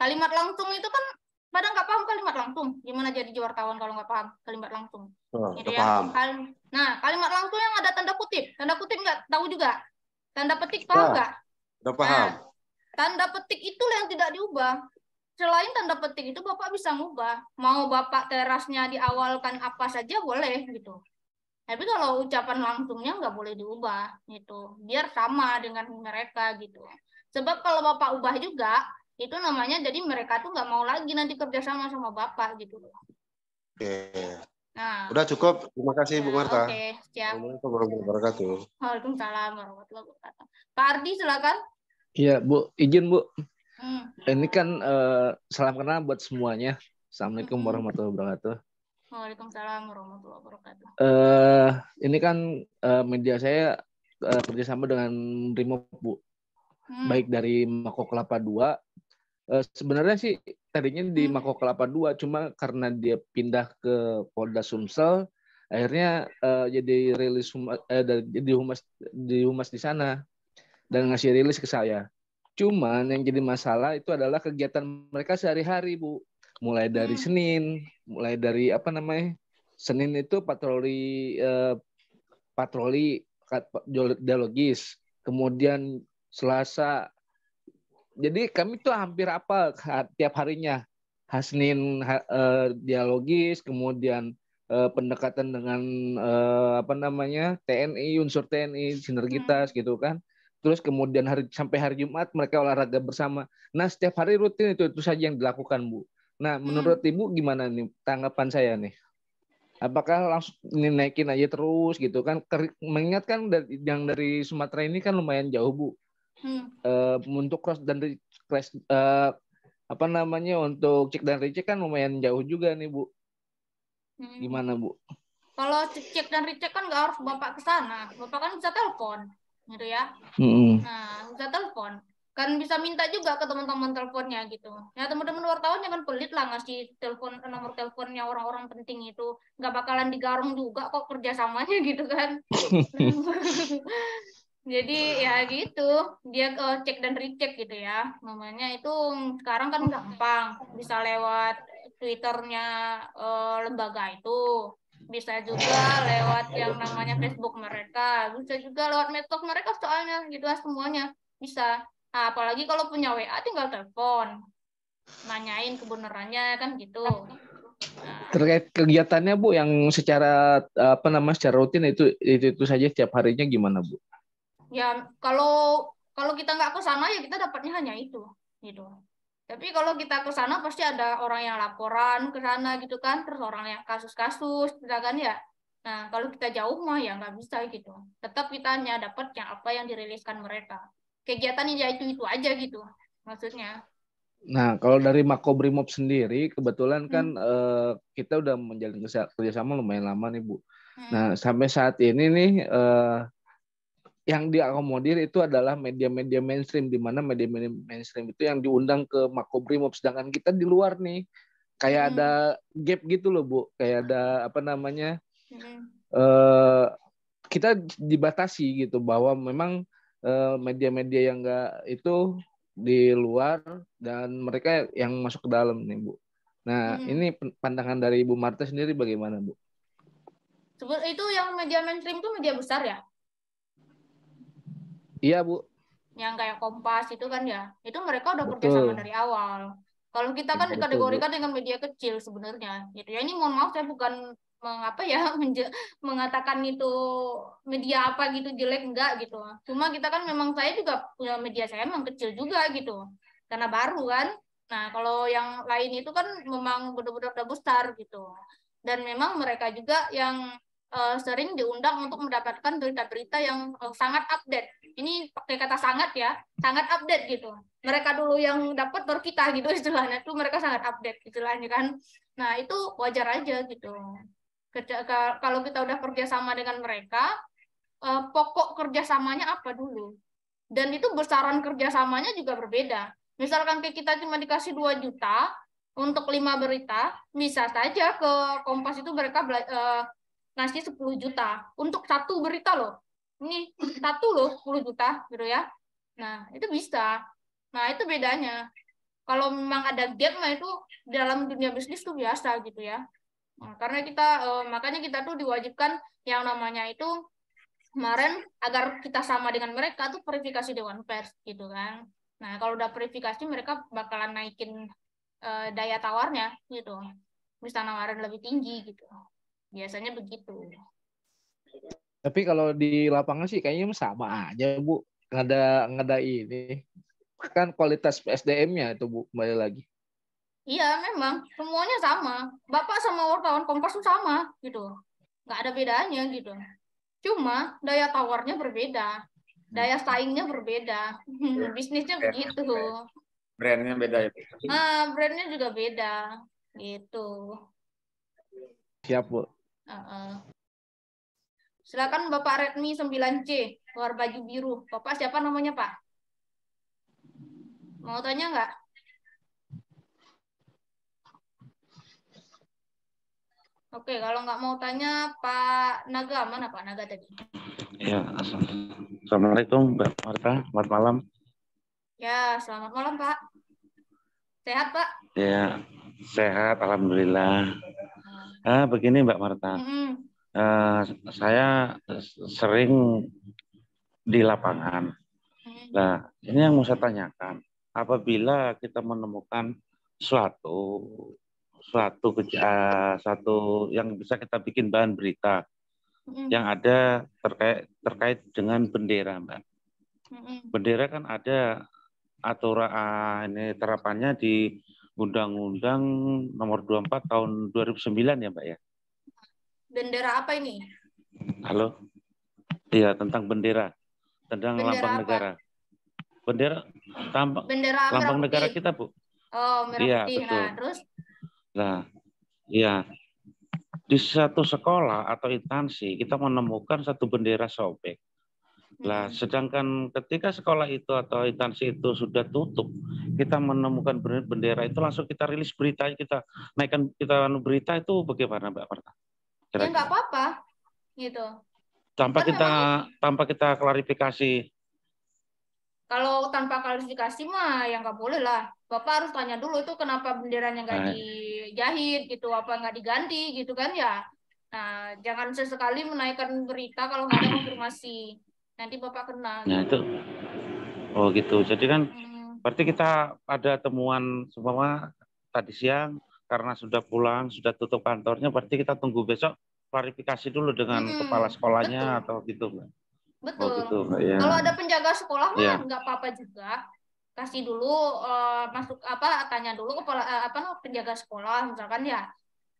Kalimat langsung itu kan pada nggak paham kalimat langsung. Gimana jadi wartawan kalau nggak paham kalimat langsung? Gitu ya. Paham. Nah, kalimat langsung yang ada tanda kutip. Tanda kutip nggak tahu juga. Tanda petik paham nggak? Udah paham. Nah, tanda petik itulah yang tidak diubah. Selain tanda petik itu Bapak bisa ngubah. Mau Bapak terasnya diawalkan apa saja boleh gitu. Tapi kalau ucapan langsungnya nggak boleh diubah gitu. Biar sama dengan mereka gitu. Sebab kalau Bapak ubah juga, itu namanya jadi mereka tuh nggak mau lagi nanti kerjasama sama Bapak gitu. Oke. Nah, udah cukup. Terima kasih Bu Marta. Oke, siap. Assalamualaikum warahmatullahi wabarakatuh. Waalaikumsalam warahmatullahi wabarakatuh. Pak Ardi silakan. Iya Bu, izin Bu. Ini kan salam kenal buat semuanya. Assalamualaikum warahmatullahi wabarakatuh. Waalaikumsalam warahmatullahi wabarakatuh. Ini kan media saya kerjasama dengan Brimob Bu. Baik dari Mako Kelapa II. Sebenarnya sih tadinya di Mako Kelapa II, cuma karena dia pindah ke Polda Sumsel, akhirnya jadi rilis jadi humas di sana dan ngasih rilis ke saya. Cuman yang jadi masalah itu adalah kegiatan mereka sehari-hari Bu. Mulai dari Senin, mulai dari Senin itu patroli dialogis, kemudian Selasa. Jadi kami tuh hampir tiap harinya. Senin dialogis, kemudian pendekatan dengan TNI, unsur TNI, sinergitas gitu kan. Terus kemudian sampai hari Jumat mereka olahraga bersama. Nah, setiap hari rutin itu saja yang dilakukan, Bu. Nah, menurut Ibu gimana nih tanggapan saya nih? Apakah langsung naikin aja terus gitu kan? Mengingat kan yang dari Sumatera ini kan lumayan jauh, Bu. Untuk cross dan untuk cek dan recheck kan lumayan jauh juga nih Bu. Gimana Bu? Kalau cek dan recheck kan nggak harus Bapak ke sana, Bapak kan bisa telepon, gitu ya. Nah, bisa telepon, kan bisa minta juga ke teman-teman teleponnya gitu. Ya teman-teman wartawan jangan pelit lah ngasih nomor teleponnya orang-orang penting itu, nggak bakalan digarung juga kok kerjasamanya gitu kan. Jadi ya gitu, dia cek dan recheck gitu ya. Namanya itu sekarang kan gampang, bisa lewat Twitternya lembaga itu, bisa juga lewat yang namanya Facebook mereka, bisa juga lewat medsos mereka soalnya gitu lah semuanya bisa. Nah, apalagi kalau punya WA tinggal telepon. nanyain kebenarannya kan gitu. Nah, Terkait kegiatannya Bu yang secara secara rutin itu saja setiap harinya gimana Bu? ya kalau kita nggak ke sana ya kita dapatnya hanya itu gitu. Tapi kalau kita ke sana pasti ada orang yang laporan ke sana gitu kan, terus orang yang kasus-kasus, kan ya. Nah, kalau kita jauh mah ya nggak bisa gitu. Tetap kita hanya dapat yang apa yang diriliskan mereka. Kegiatan ya itu aja gitu maksudnya. Nah, kalau dari Makobrimob sendiri, kebetulan kan kita udah menjalin kerjasama lumayan lama nih Bu. Nah, sampai saat ini nih yang diakomodir itu adalah media-media mainstream, di mana media-media mainstream itu yang diundang ke Makobrimob, sedangkan kita di luar nih, kayak ada gap gitu loh Bu, kayak ada apa namanya, kita dibatasi gitu bahwa memang media-media yang enggak itu di luar dan mereka yang masuk ke dalam nih Bu. Nah, ini pandangan dari Ibu Marta sendiri bagaimana Bu? Itu yang media mainstream itu media besar ya? Iya Bu. Yang kayak Kompas itu kan ya, itu mereka udah Betul. kerjasama dari awal. Kalau kita kan Betul, dikategorikan dengan media kecil sebenarnya, gitu ya. Ini mohon maaf saya bukan mengapa ya mengatakan itu media apa gitu jelek enggak gitu. Cuma kita kan memang saya juga punya media saya memang kecil juga gitu, karena baru kan. Nah kalau yang lain itu kan memang benar-benar udah besar gitu. Dan memang mereka juga yang sering diundang untuk mendapatkan berita-berita yang sangat update. Ini pakai kata sangat ya, sangat update gitu. Mereka dulu yang dapat baru kita gitu istilahnya, itu mereka sangat update istilahnya kan. Nah itu wajar aja gitu. Kalau kita udah kerjasama dengan mereka, pokok kerjasamanya apa dulu? Dan itu besaran kerjasamanya juga berbeda. Misalkan kita cuma dikasih 2 juta untuk 5 berita, bisa saja ke Kompas itu mereka ngasih 10 juta untuk satu berita loh. Ini satu loh 10 juta gitu ya. Nah, itu bisa. Nah, itu bedanya. Kalau memang ada gap, nah itu dalam dunia bisnis tuh biasa gitu ya. Nah, karena kita makanya kita tuh diwajibkan yang namanya itu kemarin agar kita sama dengan mereka tuh verifikasi Dewan Pers gitu kan. Nah, kalau udah verifikasi mereka bakalan naikin daya tawarnya gitu. Bisa nawarin lebih tinggi gitu. Biasanya begitu. Tapi kalau di lapangan sih kayaknya sama aja Bu. Nggak ada ini. Kan kualitas SDM-nya itu Bu, kembali lagi. Iya, memang semuanya sama. Bapak sama wartawan Kompas tuh sama gitu. Nggak ada bedanya gitu. Cuma daya tawarnya berbeda. Daya saingnya berbeda. Bisnisnya begitu. Brandnya beda ya. Brandnya juga beda gitu. Siap Bu. Silakan Bapak Redmi 9C, luar baju biru. Bapak siapa namanya Pak? Mau tanya nggak? Oke, kalau nggak mau tanya Pak Naga, mana Pak Naga tadi? Ya, Assalamualaikum Mbak Marta, selamat malam. Ya, selamat malam Pak. Sehat Pak? Ya, sehat, alhamdulillah. Begini Mbak Marta, saya sering di lapangan. Nah, ini yang mau saya tanyakan, apabila kita menemukan suatu yang bisa kita bikin bahan berita yang ada terkait dengan bendera, Mbak. Bendera kan ada aturan ini terapannya di Undang-Undang Nomor 24 Tahun 2009 ya, Mbak ya. Bendera apa ini? Halo. Iya, tentang bendera, tentang lambang negara. Bendera lambang negara kita, Bu. Oh, merah iya, putih. Betul. Nah, terus? Nah, iya. Di satu sekolah atau instansi kita menemukan satu bendera sobek. Nah, sedangkan ketika sekolah itu atau instansi itu sudah tutup, kita menemukan bendera itu langsung kita rilis berita, kita naikkan berita itu bagaimana Mbak Marta? Ya nggak apa-apa, gitu. Tanpa kita klarifikasi. Kalau tanpa klarifikasi mah ya nggak boleh lah. Bapak harus tanya dulu itu kenapa benderanya nggak dijahit gitu, apa nggak diganti gitu kan ya. Nah, jangan sesekali menaikkan berita kalau nggak ada konfirmasi. Nanti Bapak kena. Nah itu, oh gitu. Jadi kan Berarti kita ada temuan semua tadi siang, karena sudah pulang, sudah tutup kantornya, berarti kita tunggu besok klarifikasi dulu dengan kepala sekolahnya atau gitu, Mbak? Betul. Oh, gitu, ya. Kalau ada penjaga sekolah mah ya. nggak apa-apa juga. Kasih dulu tanya dulu kepala penjaga sekolah misalkan ya.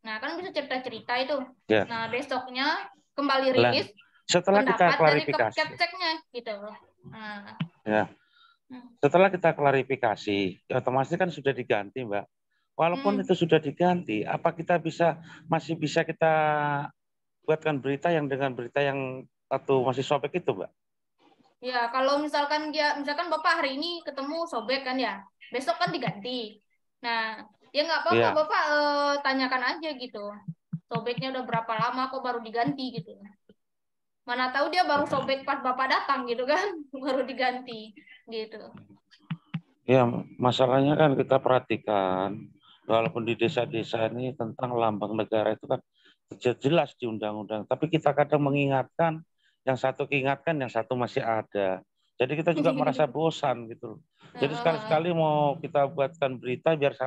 Nah, kan bisa cerita-cerita itu. Ya. Nah, besoknya kembali rilis setelah kita klarifikasi Kepceknya gitu. Nah. Ya. Setelah kita klarifikasi, otomatis kan sudah diganti, Mbak. Walaupun itu sudah diganti, apa kita masih bisa kita buatkan berita yang dengan berita yang atau masih sobek itu, Mbak? Ya, kalau misalkan Bapak hari ini ketemu sobek kan ya, besok kan diganti. Nah, ya nggak apa-apa, ya. Bapak tanyakan aja gitu. Sobeknya udah berapa lama kok baru diganti gitu. Mana tahu dia baru sobek pas Bapak datang gitu kan, baru diganti gitu. Ya, masalahnya kan kita perhatikan, walaupun di desa-desa ini tentang lambang negara itu kan jelas di undang-undang, tapi kita kadang mengingatkan, yang satu ingatkan, yang satu masih ada. Jadi kita juga merasa bosan gitu. Jadi sekali-sekali mau kita buatkan berita biar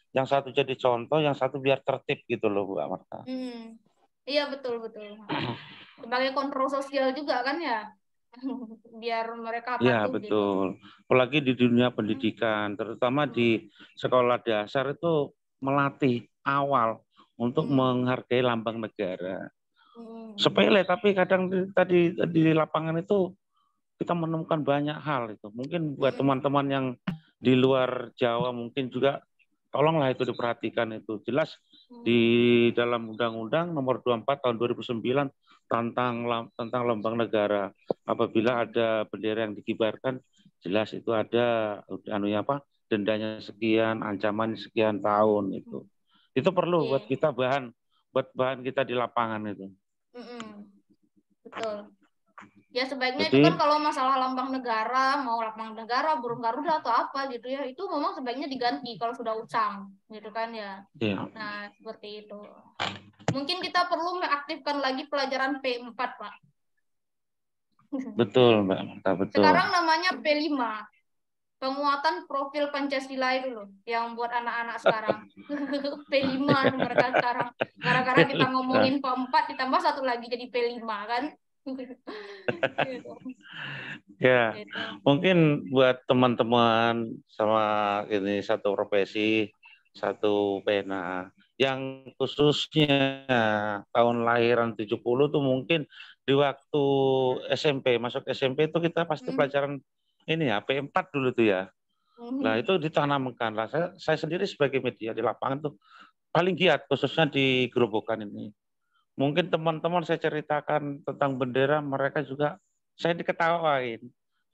yang satu jadi contoh, yang satu biar tertib gitu loh, Bu Marta. Iya, betul. Sebagai kontrol sosial juga kan ya. Biar mereka patuh. Ya, betul. Gitu. Apalagi di dunia pendidikan, terutama di sekolah dasar itu melatih awal untuk menghargai lambang negara. Sepele, tapi kadang tadi di lapangan itu kita menemukan banyak hal itu. Mungkin buat teman-teman yang di luar Jawa mungkin juga tolonglah itu diperhatikan itu. Jelas di dalam Undang-Undang Nomor 24 Tahun 2009 tentang lambang negara. Apabila ada bendera yang dikibarkan, jelas itu ada dendanya sekian, ancaman sekian tahun itu. Itu perlu buat kita bahan kita di lapangan itu. Betul. Ya sebaiknya itu kan kalau masalah lambang negara, mau lambang negara, burung Garuda atau apa gitu ya, itu memang sebaiknya diganti kalau sudah usang gitu kan ya. Nah, seperti itu. Mungkin kita perlu mengaktifkan lagi pelajaran P4, Pak. Betul, Mbak. Betul. Sekarang namanya P5. Penguatan profil Pancasila itu loh, yang buat anak-anak sekarang. P5 mereka sekarang. Gara-gara kita ngomongin P4 ditambah satu lagi jadi P5 kan. Ya, mungkin buat teman-teman sama ini satu profesi, satu pena, yang khususnya tahun lahiran 70 tuh mungkin di waktu SMP, masuk SMP itu kita pasti pelajaran ini ya, P4 dulu tuh ya. Nah, itu ditanamkan lah. Saya sendiri sebagai media di lapangan tuh paling giat khususnya di Gerobokan ini. Mungkin teman-teman saya ceritakan tentang bendera, mereka juga saya diketawain.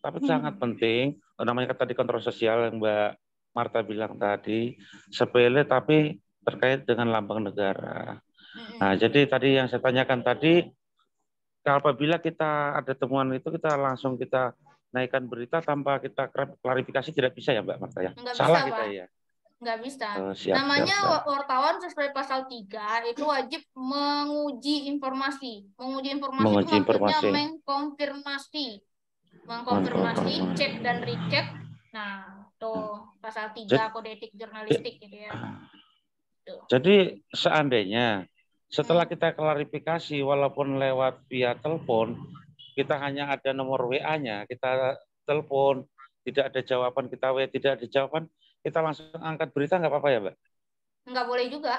Tapi sangat penting, namanya tadi kontrol sosial yang Mbak Marta bilang tadi, sepele tapi terkait dengan lambang negara. Nah, jadi tadi yang saya tanyakan tadi, apabila kita ada temuan itu, kita naikkan berita tanpa kita klarifikasi tidak bisa ya Mbak Marta ya? Nggak salah bisa, kita Pak. ya? Nggak bisa. Namanya wartawan sesuai pasal 3 itu wajib menguji informasi. Menguji informasi itu maksudnya mengkonfirmasi, cek dan recheck. Nah, tuh pasal 3 kode etik jurnalistik gitu ya. Jadi seandainya setelah kita klarifikasi walaupun lewat via telepon, kita hanya ada nomor WA-nya, kita telepon, tidak ada jawaban, tidak ada jawaban, kita langsung angkat berita nggak apa-apa ya, Mbak? Nggak boleh juga.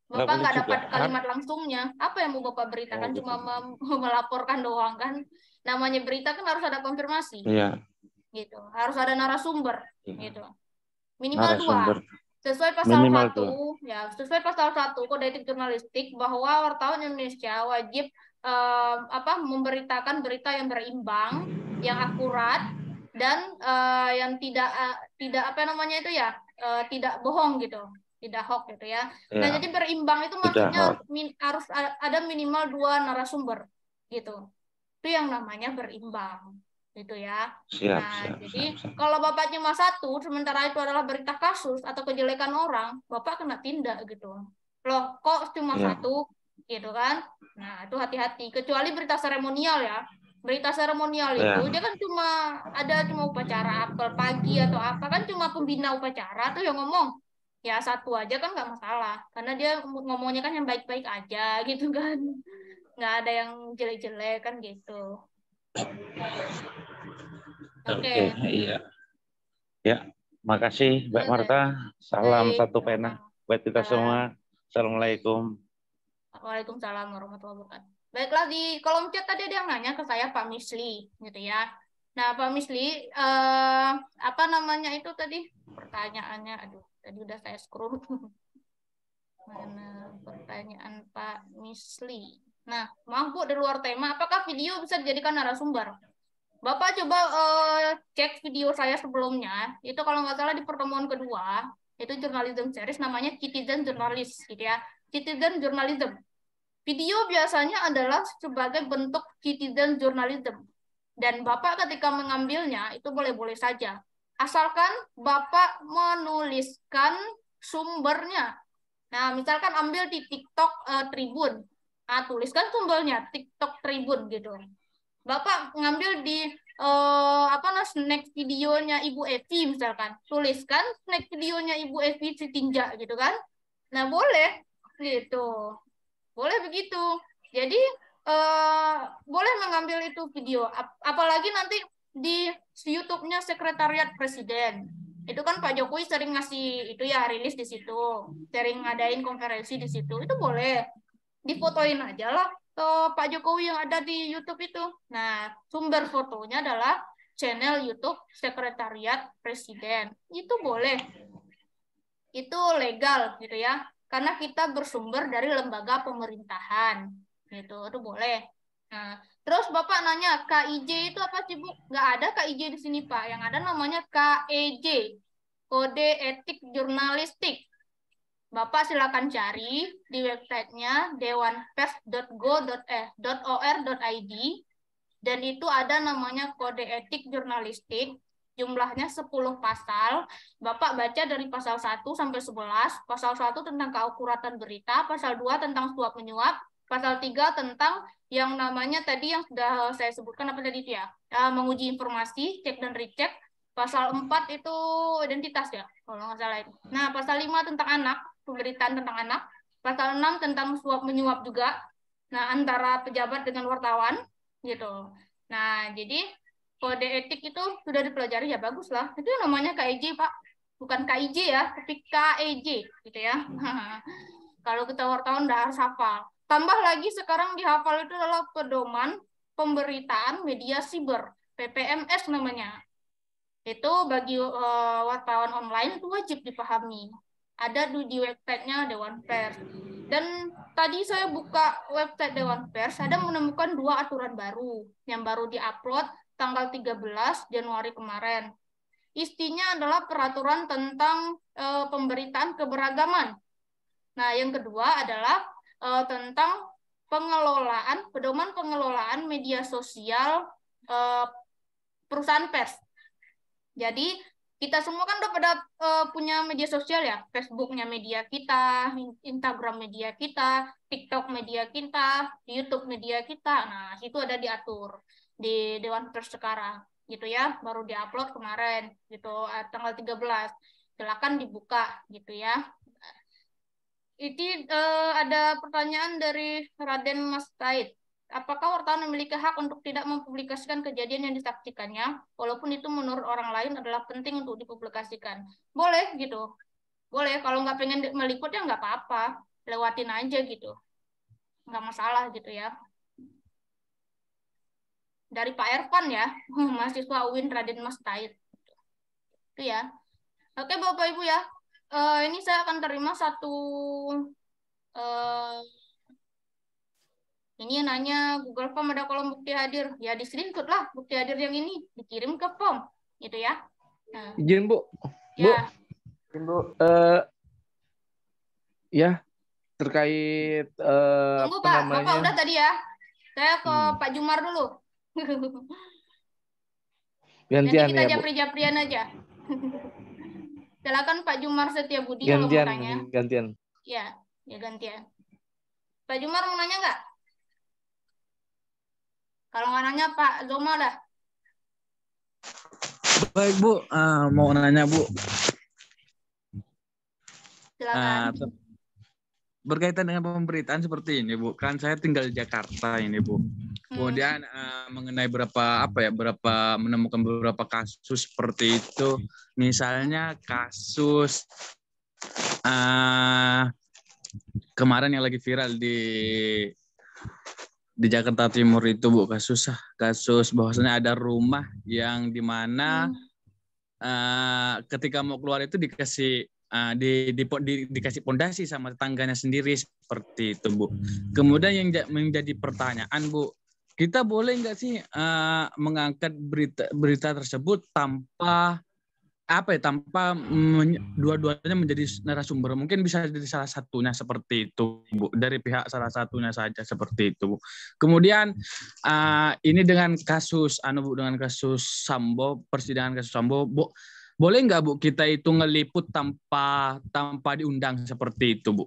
Bapak nggak dapat kalimat langsungnya. Apa yang mau Bapak beritakan? Cuma melaporkan doang kan. Namanya berita kan harus ada konfirmasi. Iya. Gitu. Harus ada narasumber. Gitu. Minimal narasumber. 2. Sesuai pasal 1, ya, sesuai pasal 1 Kode Etik Jurnalistik bahwa wartawan Indonesia wajib memberitakan berita yang berimbang, yang akurat, dan yang tidak tidak bohong gitu, tidak hoax gitu ya. Nah, jadi berimbang itu maksudnya harus ada minimal 2 narasumber gitu. Itu yang namanya berimbang gitu ya. Jadi kalau Bapak cuma 1, sementara itu adalah berita kasus atau kejelekan orang, Bapak kena tindak gitu. Loh, kok cuma 1 gitu kan? Nah, itu hati-hati. Kecuali berita seremonial ya. Berita seremonial itu dia kan cuma upacara apel pagi atau apa, kan cuma pembina upacara tuh yang ngomong. Ya satu aja kan nggak masalah, karena dia ngomongnya kan yang baik-baik aja gitu kan, nggak ada yang jelek-jelek kan gitu. Oke, iya. Ya, makasih Mbak Marta. Salam satu pena buat kita semua. Assalamualaikum. Waalaikumsalam warahmatullahi wabarakatuh. Baiklah, di kolom chat tadi ada yang nanya ke saya, Pak Misli, gitu ya. Nah, Pak Misli, apa namanya itu tadi pertanyaannya? Aduh, tadi udah saya scroll. Mana pertanyaan Pak Misli? Nah, maaf Bu, di luar tema, apakah video bisa dijadikan narasumber? Bapak coba cek video saya sebelumnya, itu kalau nggak salah di pertemuan kedua, itu journalism series namanya Citizen Journalist, gitu ya. Citizen Journalism. Video biasanya adalah sebagai bentuk citizen journalism. Dan Bapak ketika mengambilnya, itu boleh-boleh saja. Asalkan Bapak menuliskan sumbernya. Nah, misalkan ambil di TikTok Tribun. Nah, tuliskan sumbernya, TikTok Tribun gitu. Bapak ngambil di snack videonya Ibu Evi misalkan. Tuliskan snack videonya Ibu Evi Sitinja gitu kan. Nah, boleh gitu. Boleh begitu. Jadi boleh mengambil itu video. Apalagi nanti di YouTube-nya Sekretariat Presiden. Itu kan Pak Jokowi sering ngasih itu ya rilis di situ. Sering ngadain konferensi di situ. Itu boleh. Difotoin aja lah Pak Jokowi yang ada di YouTube itu. Nah, sumber fotonya adalah channel YouTube Sekretariat Presiden. Itu boleh. Itu legal gitu ya. Karena kita bersumber dari lembaga pemerintahan. Gitu, itu boleh. Nah, terus Bapak nanya, KIJ itu apa sih, Bu? Nggak ada KIJ di sini, Pak. Yang ada namanya KEJ, Kode Etik Jurnalistik. Bapak silakan cari di websitenya dewanpers.go.or.id dan itu ada namanya Kode Etik Jurnalistik. Jumlahnya 10 pasal. Bapak baca dari pasal 1 sampai 11. Pasal 1 tentang keakuratan berita, pasal 2 tentang suap menyuap, pasal 3 tentang yang namanya tadi yang sudah saya sebutkan apa tadi itu ya, menguji informasi, cek dan recheck. Pasal 4 itu identitas ya, kalau nggak salah itu. Nah, pasal 5 tentang anak, pemberitaan tentang anak. Pasal 6 tentang suap menyuap juga. Nah, antara pejabat dengan wartawan gitu. Nah, jadi kode etik itu sudah dipelajari ya bagus lah. Itu namanya KEJ, Pak. Bukan KIJ ya, tapi KEJ gitu ya. Kalau kita wartawan udah harus hafal. Tambah lagi sekarang dihafal itu adalah pedoman pemberitaan media siber, PPMS namanya. Itu bagi wartawan online itu wajib dipahami. Ada di websitenya Dewan Pers. Dan tadi saya buka website Dewan Pers, ada menemukan 2 aturan baru yang baru diupload tanggal 13 Januari kemarin. Isinya adalah peraturan tentang pemberitaan keberagaman. Nah, yang kedua adalah tentang pedoman pengelolaan media sosial perusahaan pers. Jadi kita semua kan udah pada punya media sosial ya, Facebooknya media kita, Instagram media kita, TikTok media kita, YouTube media kita. Nah, itu ada diatur di Dewan Pers sekarang, gitu ya, baru diupload kemarin, gitu, tanggal 13. Silakan dibuka, gitu ya. Ini ada pertanyaan dari Raden Mas Said. Apakah wartawan memiliki hak untuk tidak mempublikasikan kejadian yang disaksikannya, walaupun itu menurut orang lain adalah penting untuk dipublikasikan? Boleh gitu. Boleh, kalau nggak pengen meliput ya nggak apa-apa. Lewatin aja gitu. Nggak masalah gitu ya. Dari Pak Ervan ya, mahasiswa UIN Raden Mas Said. Itu ya. Oke Bapak Ibu ya. Ini saya akan terima satu ini nanya Google Form ada kolom bukti hadir. Ya di screenshot lah bukti hadir yang ini. Dikirim ke form. Gitu ya. Nah. Izin Bu. Ya. Bu. Ya. Terkait tunggu Pak. Bapak udah tadi ya. Saya ke Pak Jumar dulu. Gantian nanti kita ya, japri-japrian aja. Silakan Pak Jumar Setiabudi kalau mau tanya. Gantian. Ya gantian. Pak Jumar mau nanya nggak? Kalau nggak nanya Pak Zoma dah. Baik Bu, mau nanya Bu. Silakan. Berkaitan dengan pemberitaan seperti ini Bu, kan saya tinggal di Jakarta ini Bu. Kemudian mengenai menemukan beberapa kasus seperti itu, misalnya kasus kemarin yang lagi viral di Jakarta Timur itu Bu, kasus bahwasanya ada rumah yang dimana ketika mau keluar itu dikasih dikasih pondasi sama tetangganya sendiri seperti itu Bu. Kemudian yang menjadi pertanyaan Bu, kita boleh nggak sih mengangkat berita tersebut tanpa dua-duanya menjadi narasumber? Mungkin bisa jadi salah satunya seperti itu Bu, dari pihak salah satunya saja seperti itu Bu. Kemudian ini dengan kasus Sambo, persidangan kasus Sambo Bu, boleh nggak Bu kita itu ngeliput tanpa diundang seperti itu Bu?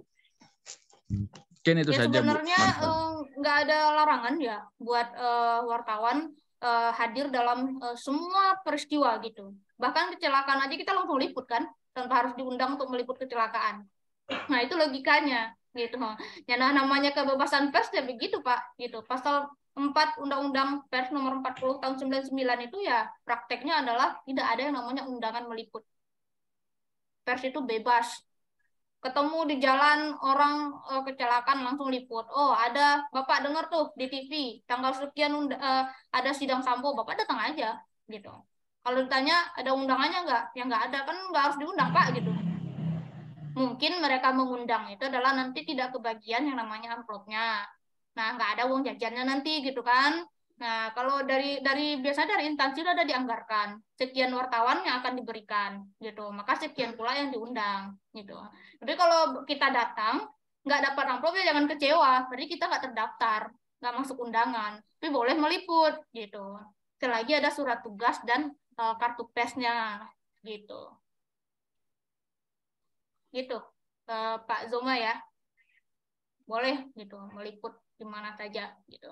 Mungkin itu saja Bu. Sebenarnya nggak ada larangan ya buat wartawan hadir dalam semua peristiwa gitu. Bahkan kecelakaan aja kita langsung liput kan, tanpa harus diundang untuk meliput kecelakaan. Nah itu logikanya gitu. Ya namanya kebebasan pers ya begitu Pak gitu. Pasal 4 Undang-Undang Pers nomor 40 tahun 99 itu ya prakteknya adalah tidak ada yang namanya undangan meliput. Pers itu bebas. Ketemu di jalan orang kecelakaan langsung liput. Oh ada Bapak dengar tuh di TV tanggal sekian ada sidang Sambo, Bapak datang aja gitu. Kalau ditanya ada undangannya nggak? Ya nggak ada, kan nggak harus diundang Pak gitu. Mungkin mereka mengundang itu adalah nanti tidak kebagian yang namanya amplopnya. Nah, nggak ada uang jajannya nanti gitu kan. Nah, kalau biasanya dari instansi itu ada dianggarkan sekian wartawan yang akan diberikan gitu. Maka sekian pula yang diundang gitu. Jadi kalau kita datang nggak dapat amplop ya jangan kecewa. Berarti kita nggak terdaftar, nggak masuk undangan. Tapi boleh meliput gitu. Selagi ada surat tugas dan kartu pesnya gitu. Gitu. Pak Zoma ya. Boleh gitu meliput di mana saja gitu.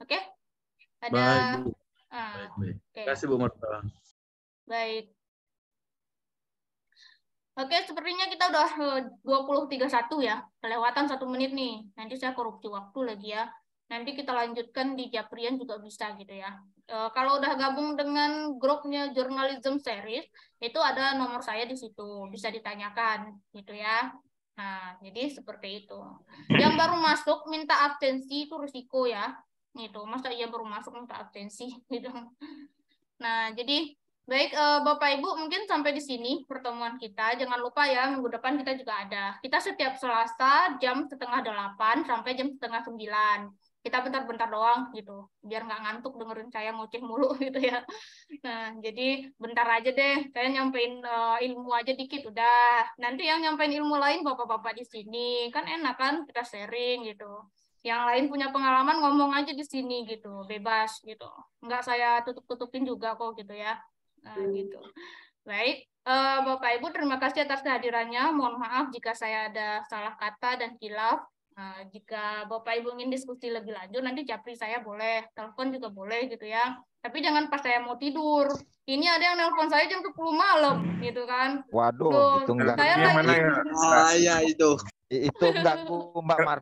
Oke? Ada Baik, Bu. Baik. Terima kasih Bu Marta. Baik. Oke, sepertinya kita udah 20.31 ya. Kelewatan 1 menit nih. Nanti saya korupsi waktu lagi ya. Nanti kita lanjutkan di Japrian juga bisa gitu ya. Kalau udah gabung dengan grupnya Journalism Series, itu ada nomor saya di situ. Bisa ditanyakan gitu ya. Nah, jadi seperti itu. Yang baru masuk minta absensi itu risiko ya. Gitu. Masa iya baru masuk minta absensi gitu. Nah, jadi baik Bapak Ibu mungkin sampai di sini pertemuan kita. Jangan lupa ya minggu depan kita juga ada. Kita setiap Selasa jam 7:30 sampai jam 8:30. Kita bentar-bentar doang gitu. Biar nggak ngantuk dengerin saya ngoceh mulu gitu ya. Nah, jadi bentar aja deh. Saya nyampein ilmu aja dikit udah. Nanti yang nyampein ilmu lain Bapak-bapak di sini. Kan enak kan kita sharing gitu. Yang lain punya pengalaman ngomong aja di sini gitu, bebas gitu. Nggak saya tutup-tutupin juga kok gitu ya. Nah, gitu. Baik, Bapak Ibu terima kasih atas kehadirannya. Mohon maaf jika saya ada salah kata dan khilaf. Nah, jika Bapak Ibu ingin diskusi lebih lanjut, nanti japri saya boleh, telepon juga boleh gitu ya. Tapi jangan pas saya mau tidur. Ini ada yang nelpon saya jam 10 malam gitu kan. Waduh, itu enggak. Saya Yang mana ya? Ya itu. Itu enggak Bu, Mbak Marta.